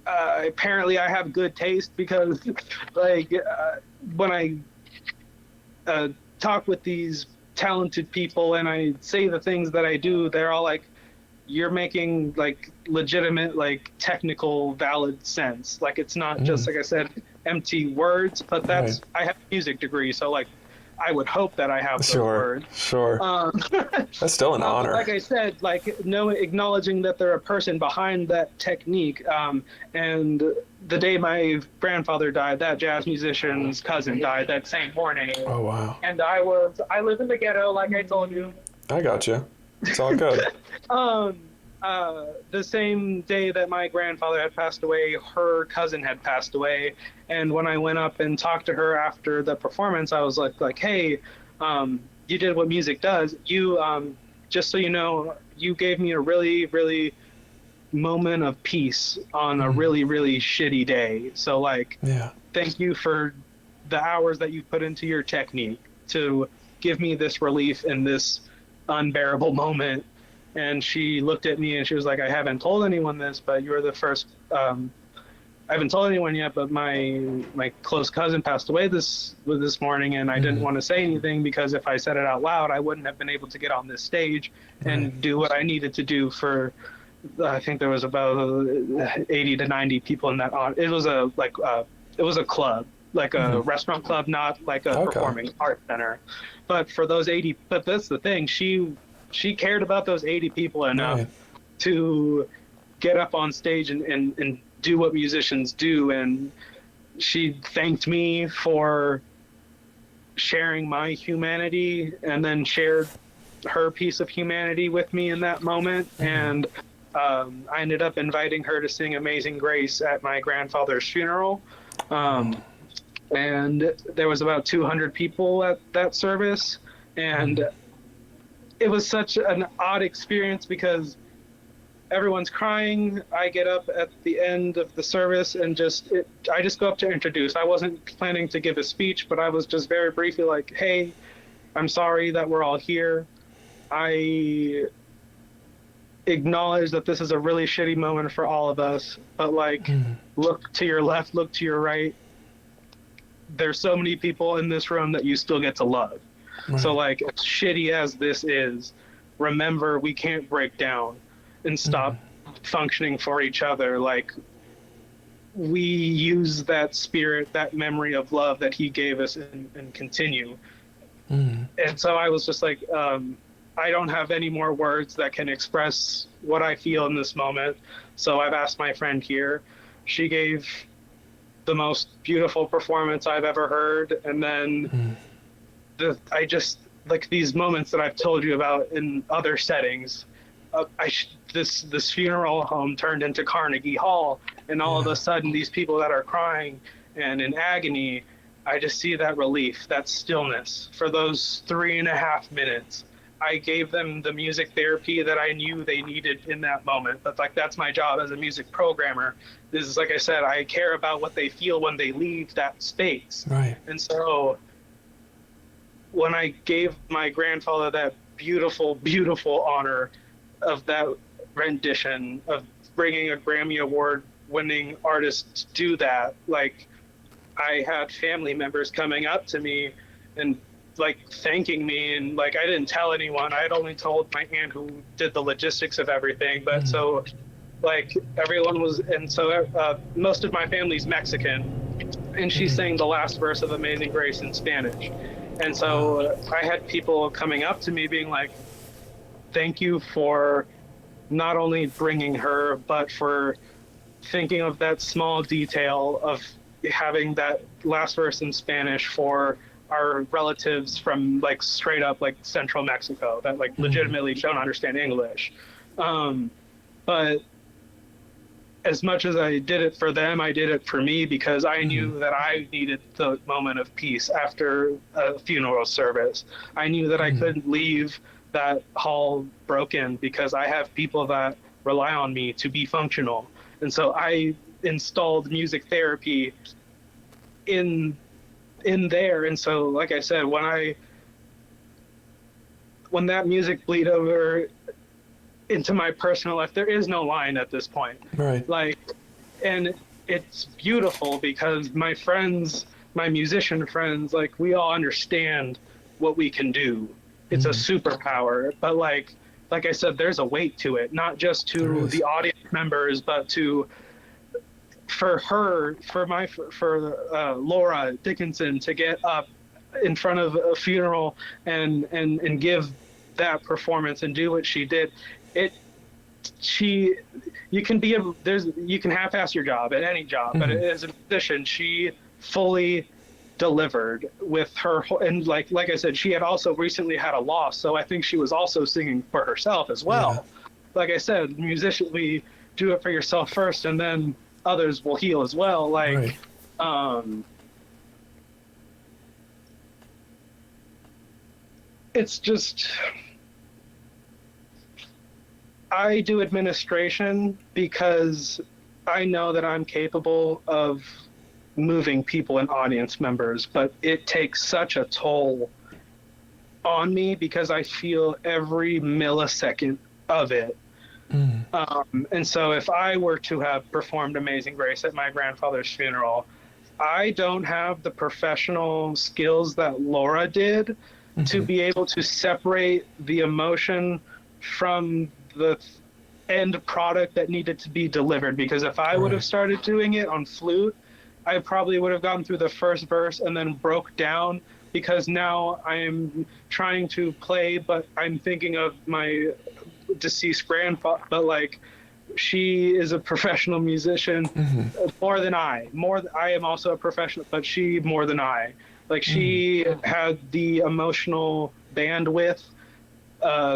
B: apparently I have good taste because like when I uh, talk with these talented people and I say the things that I do, they're all like, you're making like legitimate, like technical, valid sense. Like it's not just,
A: Mm.
B: like I said, empty words, but
A: Right.
B: I have a music degree. So like, I would hope that I have those
A: Sure.
B: words.
A: Sure.
B: Um,
A: That's still an
B: but like
A: honor.
B: I said, like no acknowledging that they're a person behind that technique. And the day my grandfather died, that jazz musician's cousin died that same morning.
A: Oh wow.
B: And I live in the ghetto, like I told you.
A: I got you. It's all good.
B: um, the same day that my grandfather had passed away, her cousin had passed away. And when I went up and talked to her after the performance, I was like, hey, you did what music does. Just so you know, you gave me a really, really moment of peace on a
A: Hmm.
B: really, really shitty day. So like,
A: Yeah.
B: thank you for the hours that you put into your technique to give me this relief in this unbearable moment. And she looked at me and she was like, I haven't told anyone this, but you're the first. I haven't told anyone yet, but my close cousin passed away this morning, and I didn't
A: Hmm.
B: want to say anything because if I said it out loud, I wouldn't have been able to get on this stage
A: Right.
B: and do what I needed to do for. I think there was about 80 to 90 people in that. It was it was a club, like a
A: Hmm.
B: restaurant club, not like a
A: Okay.
B: performing arts center. But for those 80, but that's the thing. She cared about those 80 people enough
A: Right.
B: to get up on stage and do what musicians do. And she thanked me for sharing my humanity and then shared her piece of humanity with me in that moment.
A: Hmm.
B: And I ended up inviting her to sing Amazing Grace at my grandfather's funeral.
A: Oh.
B: Um, and there was about 200 people at that service. And
A: Hmm.
B: it was such an odd experience because everyone's crying. I get up at the end of the service and I just go up to introduce. I wasn't planning to give a speech, but I was just very briefly like, hey, I'm sorry that we're all here. I acknowledge that this is a really shitty moment for all of us, but like, look to your left, look to your right. There's so many people in this room that you still get to love. So
A: Right.
B: like, as shitty as this is, remember we can't break down and stop functioning for each other. Like, we use that spirit, that memory of love that he gave us, and continue. And so I was just like, I don't have any more words that can express what I feel in this moment. So I've asked my friend here. She gave the most beautiful performance I've ever heard. And then I just, like, these moments that I've told you about in other settings, this funeral home turned into Carnegie Hall, and all of a sudden these people that are crying and in agony, I just see that relief, that stillness for those 3.5 minutes. I gave them the music therapy that I knew they needed in that moment. But like, that's my job as a music programmer. This is, like I said, I care about what they feel when they leave that space.
A: Right.
B: And so when I gave my grandfather that beautiful, beautiful honor of that rendition, of bringing a Grammy Award winning artist to do that, like, I had family members coming up to me and like thanking me, and like, I didn't tell anyone. I had only told my aunt who did the logistics of everything. But so like, everyone was, and so most of my family's Mexican, and she sang the last verse of Amazing Grace in Spanish. And so I had people coming up to me being like, thank you for not only bringing her, but for thinking of that small detail of having that last verse in Spanish for our relatives from like straight up like central Mexico that like legitimately don't understand English. But as much as I did it for them, I did it for me, because I knew that I needed the moment of peace after a funeral service. I knew that I couldn't leave that hall broken, because I have people that rely on me to be functional. And so I installed music therapy in there. And so, like I said, when that music bleed over into my personal life, there is no line at this point.
A: Right.
B: Like, and it's beautiful because my friends, my musician friends, like, we all understand what we can do. It's a superpower, but like I said, there's a weight to it, not just to the audience members, but for Laura Dickinson to get up in front of a funeral and give that performance and do what she did. You can half-ass your job at any job, but as a musician, she fully delivered with her. And like I said, she had also recently had a loss, so I think she was also singing for herself as well. Like I said, musicianly, do it for yourself first, and then others will heal as well. Like, it's just, I do administration because I know that I'm capable of moving people and audience members, but it takes such a toll on me because I feel every millisecond of it. And so if I were to have performed Amazing Grace at my grandfather's funeral, I don't have the professional skills that Laura did to be able to separate the emotion from the end product that needed to be delivered. Because if I would have started doing it on flute, I probably would have gotten through the first verse and then broke down, because now I'm trying to play, but I'm thinking of my deceased grandfather. But like, she is a professional musician more than I. I am also a professional, but she more than I. Like, she had the emotional bandwidth,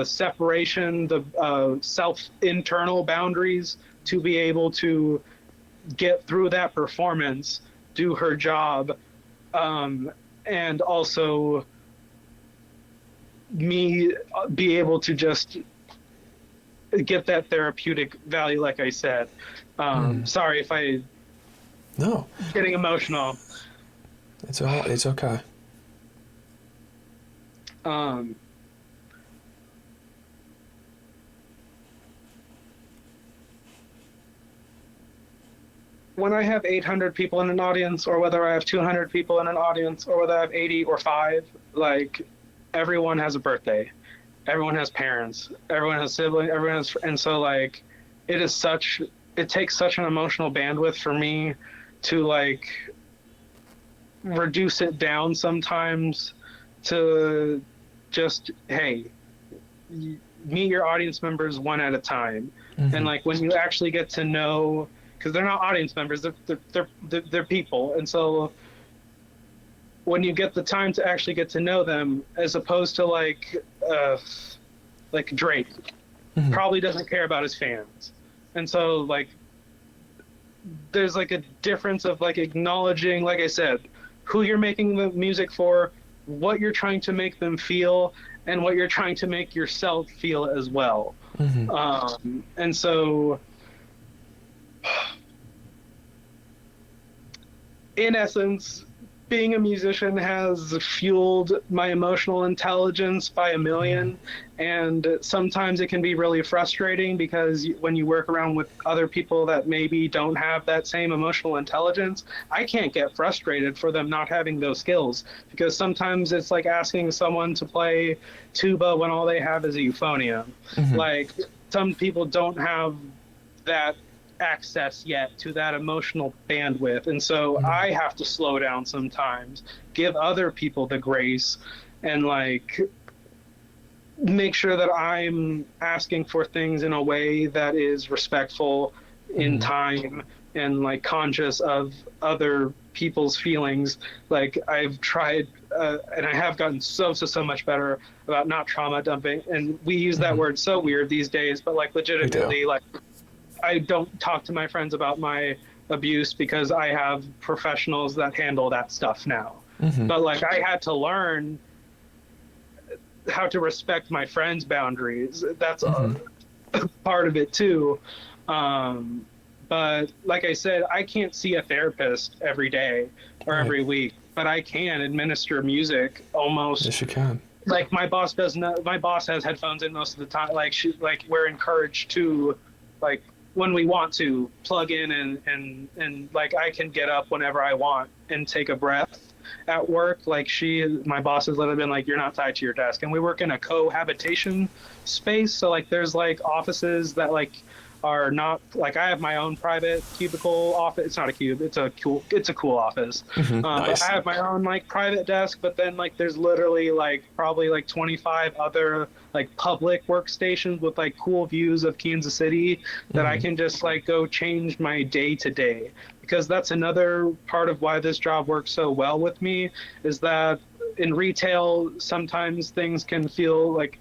B: separation, the self-internal boundaries to be able to get through that performance, do her job, and also me be able to just get that therapeutic value, like I said. Sorry if I getting emotional.
A: It's okay.
B: when I have 800 people in an audience, or whether I have 200 people in an audience, or whether I have 80 or 5, like, everyone has a birthday, everyone has parents, everyone has siblings, everyone has, and so like, it is such, it takes such an emotional bandwidth for me to like reduce it down sometimes to just, hey, meet your audience members one at a time. And like when you actually get to know, because they're not audience members, they're people, and so when you get the time to actually get to know them, as opposed to like Drake probably doesn't care about his fans, and so like there's like a difference of like acknowledging, like I said, who you're making the music for, what you're trying to make them feel, and what you're trying to make yourself feel as well. And so, in essence, being a musician has fueled my emotional intelligence by a million. And sometimes it can be really frustrating because when you work around with other people that maybe don't have that same emotional intelligence, I can't get frustrated for them not having those skills, because sometimes it's like asking someone to play tuba when all they have is a euphonium. Like, some people don't have that access yet to that emotional bandwidth, and so I have to slow down sometimes, give other people the grace, and like make sure that I'm asking for things in a way that is respectful in time and like conscious of other people's feelings. Like, I've tried and I have gotten so much better about not trauma dumping, and we use that word so weird these days, but like legitimately, like, I don't talk to my friends about my abuse because I have professionals that handle that stuff now. But like, I had to learn how to respect my friends' boundaries. That's a part of it too. But like I said, I can't see a therapist every day or every week, but I can administer music almost.
A: Yes, you can.
B: Like, my boss does not. My boss has headphones in most of the time. Like, we're encouraged to, like, when we want to plug in and like, I can get up whenever I want and take a breath at work. Like, my boss has literally been like, you're not tied to your desk, and we work in a cohabitation space. So like, there's like offices that like are not like, I have my own private cubicle office. It's not a cube. It's a cool office.
A: Nice.
B: But I have my own like private desk, but then like there's literally like probably like 25 other like public workstations with like cool views of Kansas City that I can just like go change my day to day. Because that's another part of why this job works so well with me, is that in retail, sometimes things can feel like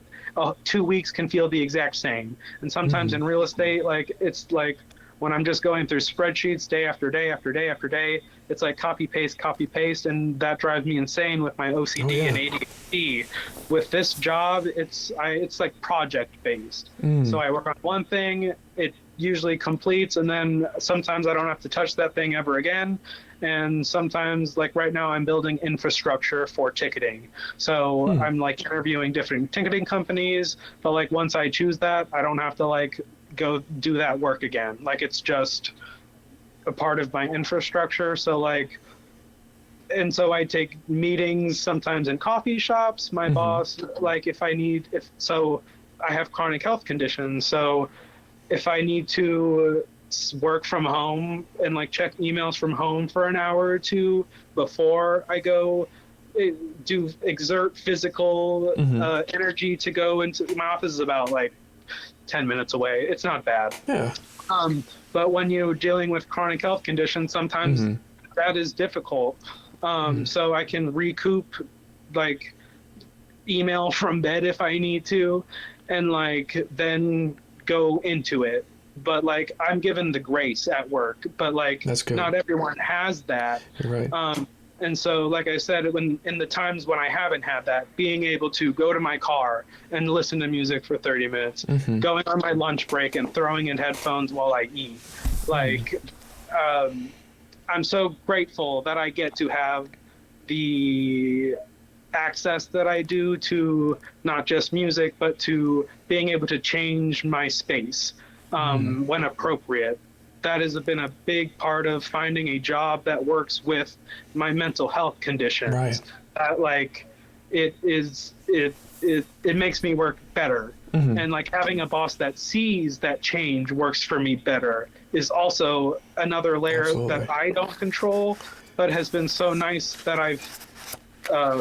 B: 2 weeks can feel the exact same. And sometimes in real estate, like, it's like when I'm just going through spreadsheets day after day after day after day, it's like copy paste, and that drives me insane with my OCD and ADHD. With this job, it's like project based. So I work on one thing, it usually completes, and then sometimes I don't have to touch that thing ever again. And sometimes, like right now, I'm building infrastructure for ticketing. So I'm like interviewing different ticketing companies, but like once I choose that, I don't have to like go do that work again. Like, it's just a part of my infrastructure. So like, and so I take meetings sometimes in coffee shops. My boss, like, if I have chronic health conditions. So if I need to work from home and like check emails from home for an hour or two before I go exert physical energy to go into my office, is about like 10 minutes away. It's not bad.
A: Yeah.
B: But when you're dealing with chronic health conditions, sometimes that is difficult. So I can recoup like email from bed if I need to, and like then go into it. But like, I'm given the grace at work, but like,
A: that's good.
B: Not everyone has that.
A: You're right.
B: And so, like I said, when in the times when I haven't had that, being able to go to my car and listen to music for 30 minutes, going on my lunch break and throwing in headphones while I eat, like, I'm so grateful that I get to have the access that I do to not just music, but to being able to change my space when appropriate. that has been a big part of finding a job that works with my mental health conditions.
A: Right.
B: That like it makes me work better. And like having a boss that sees that change works for me better is also another layer
A: Absolutely.
B: that I don't control, but has been so nice that I've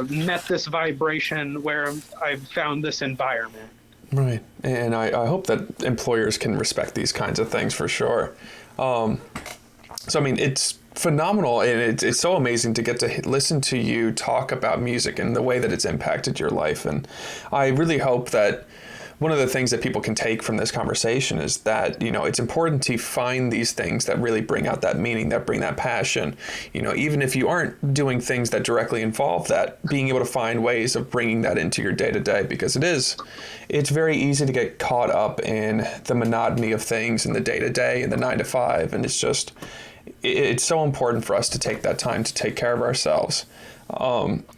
B: met this vibration where I've found this environment.
A: Right. And I hope that employers can respect these kinds of things for sure. So, I mean, it's phenomenal, and it's so amazing to get to listen to you talk about music and the way that it's impacted your life. And I really hope that one of the things that people can take from this conversation is that, you know, it's important to find these things that really bring out that meaning, that bring that passion. You know, even if you aren't doing things that directly involve that, being able to find ways of bringing that into your day to day, because it's very easy to get caught up in the monotony of things in the day to day and the 9 to 5. And it's so important for us to take that time to take care of ourselves.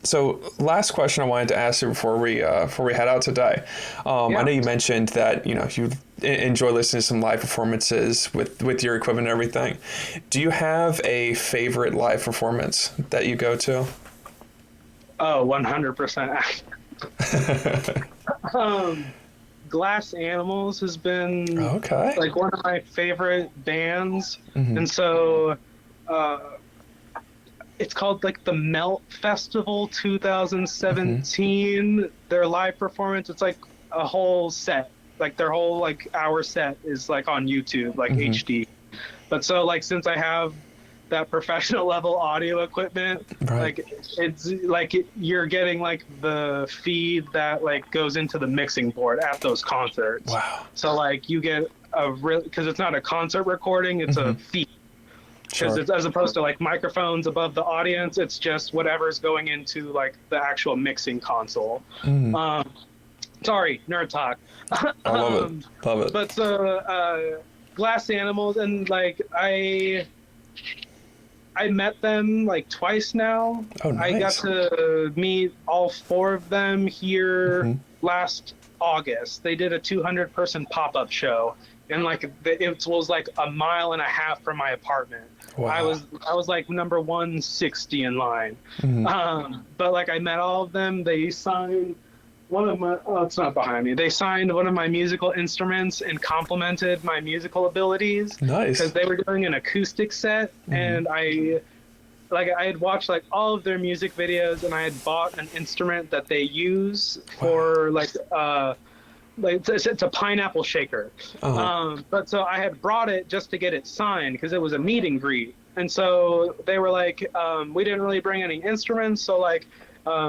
A: So last question I wanted to ask you before we head out today. I know you mentioned that, you know, you enjoy listening to some live performances with your equipment and everything. Do you have a favorite live performance that you go to?
B: Oh, 100%. Glass Animals has been like one of my favorite bands. And so it's called like the Melt Festival 2017. Their live performance, it's like a whole set, like their whole like hour set is like on YouTube, like HD. But so like since I have that professional level audio equipment, like it's like you're getting like the feed that like goes into the mixing board at those concerts.
A: Wow.
B: So like you get a real, because it's not a concert recording, it's a feed. Because it's, as opposed to like microphones above the audience, it's just whatever's going into like the actual mixing console. Sorry, nerd talk.
A: I love it. Love it.
B: But so Glass Animals, and like I met them like twice now.
A: Oh, nice.
B: I got to meet all 4 of them here last August. They did a 200-person pop-up show, and like it was like a mile and a half from my apartment. Wow. I was like number 160 in line. But like I met all of them. They signed one of my, oh, it's not behind me. They signed one of my musical instruments and complimented my musical abilities.
A: Nice.
B: Because they were doing an acoustic set, and I had watched like all of their music videos, and I had bought an instrument that they use for like it's a pineapple shaker. But so I had brought it just to get it signed because it was a meet and greet. And so they were like, we didn't really bring any instruments, so like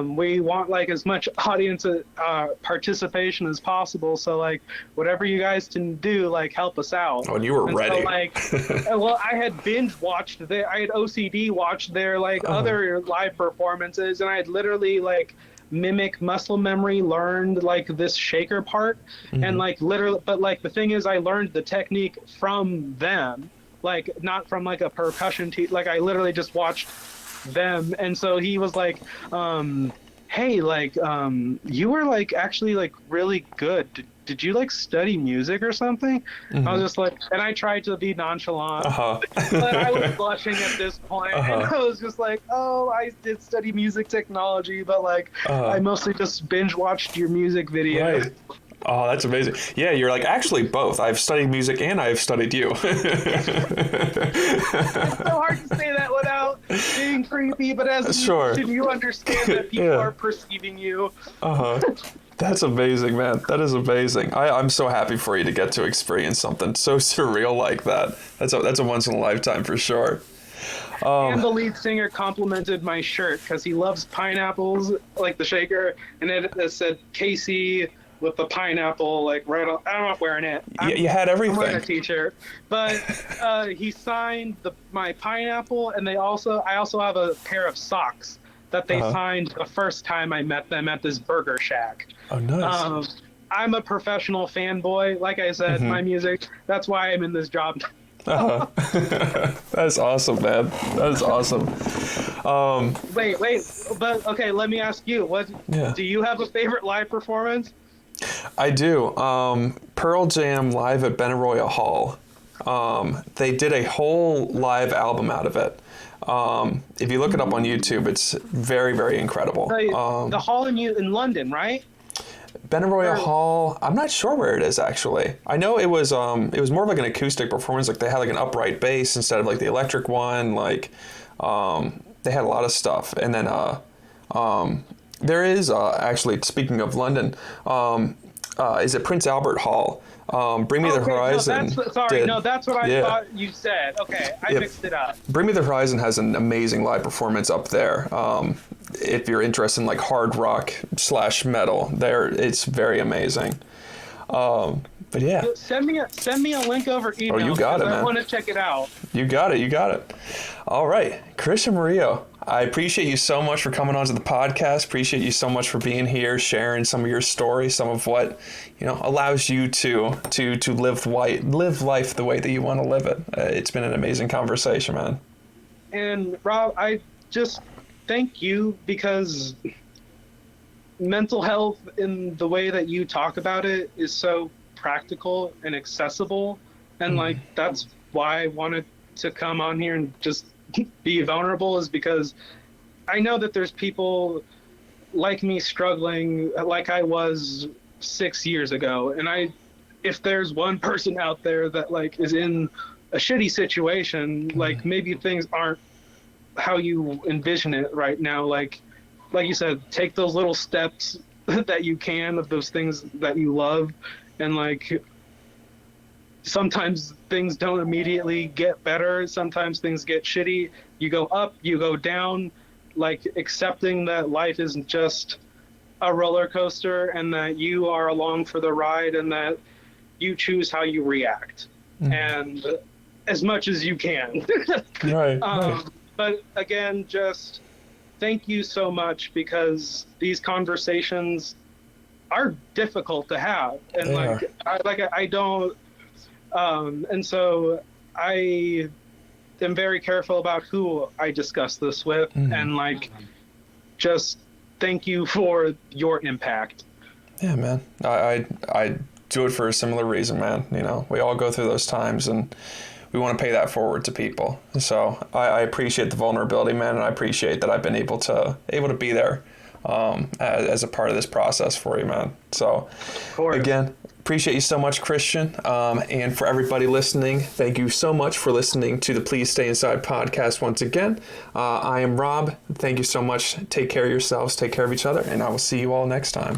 B: we want like as much audience participation as possible. So like whatever you guys can do, like help us out.
A: Oh, and you were ready.
B: So, like, well, I had I had OCD watched their like other live performances, and I had literally like mimic muscle memory learned like this shaker part, and like literally, but like the thing is I learned the technique from them, like not from like a percussion like I literally just watched them. And so he was like, hey, like you were like actually like really good. Did you like study music or something? I was just like, and I tried to be nonchalant, but I was blushing at this point, and I was just like, oh, I did study music technology, but like I mostly just binge watched your music videos.
A: Right. Oh, that's amazing. Yeah, you're like, actually both. I've studied music and I've studied you.
B: It's so hard to say that without being creepy, but you understand that people are perceiving you.
A: That's amazing, man. That is amazing. I'm so happy for you to get to experience something so surreal like that. That's a once in a lifetime for sure.
B: And the lead singer complimented my shirt because he loves pineapples, like the shaker, and it said Casey with the pineapple, like right on. I'm not wearing it.
A: You had everything.
B: I'm wearing a t-shirt, but he signed my pineapple, and I also have a pair of socks that they signed the first time I met them at this burger shack.
A: Oh, nice.
B: I'm a professional fanboy. Like I said, my music. That's why I'm in this job.
A: That's awesome, man. That is awesome.
B: Wait, but okay. Let me ask you. Do you have a favorite live performance?
A: I do. Pearl Jam live at Benaroya Hall. They did a whole live album out of it. If you look it up on YouTube, it's very, very incredible.
B: The hall in London, right?
A: Benaroya Hall, I'm not sure where it is actually. I know it was more of like an acoustic performance, like they had like an upright bass instead of like the electric one, like they had a lot of stuff. And then there is actually, speaking of London, is it Prince Albert Hall? Bring Me the Horizon.
B: That's what I thought you said. Okay, I mixed it up.
A: Bring Me the Horizon has an amazing live performance up there. If you're interested in like hard rock / metal, it's very amazing. But yeah.
B: Send me a link over email.
A: Oh, you got it, man.
B: I want to check it out.
A: You got it. All right, Christian Murillo, I appreciate you so much for coming onto the podcast. Appreciate you so much for being here, sharing some of your story, some of what allows you to live life the way that you want to live it. It's been an amazing conversation, man.
B: And Rob, I just thank you, because mental health in the way that you talk about it is so practical and accessible, and like that's why I wanted to come on here and just be vulnerable, is because I know that there's people like me struggling like I was 6 years ago, and if there's one person out there that like is in a shitty situation, like maybe things aren't how you envision it right now, like you said, take those little steps that you can of those things that you love. And like sometimes things don't immediately get better, sometimes things get shitty, you go up, you go down, like accepting that life isn't just a roller coaster, and that you are along for the ride, and that you choose how you react, and as much as you can.
A: Right.
B: But again, just thank you so much, because these conversations are difficult to have, and I don't, and so I am very careful about who I discuss this with, and like, just thank you for your impact.
A: Yeah, man. I do it for a similar reason, man. We all go through those times, and we want to pay that forward to people. So I appreciate the vulnerability, man, and I appreciate that I've been able to be there as a part of this process for you, man. So again, appreciate you so much, Christian. And for everybody listening, thank you so much for listening to the Please Stay Inside podcast once again. I am Rob. Thank you so much. Take care of yourselves. Take care of each other. And I will see you all next time.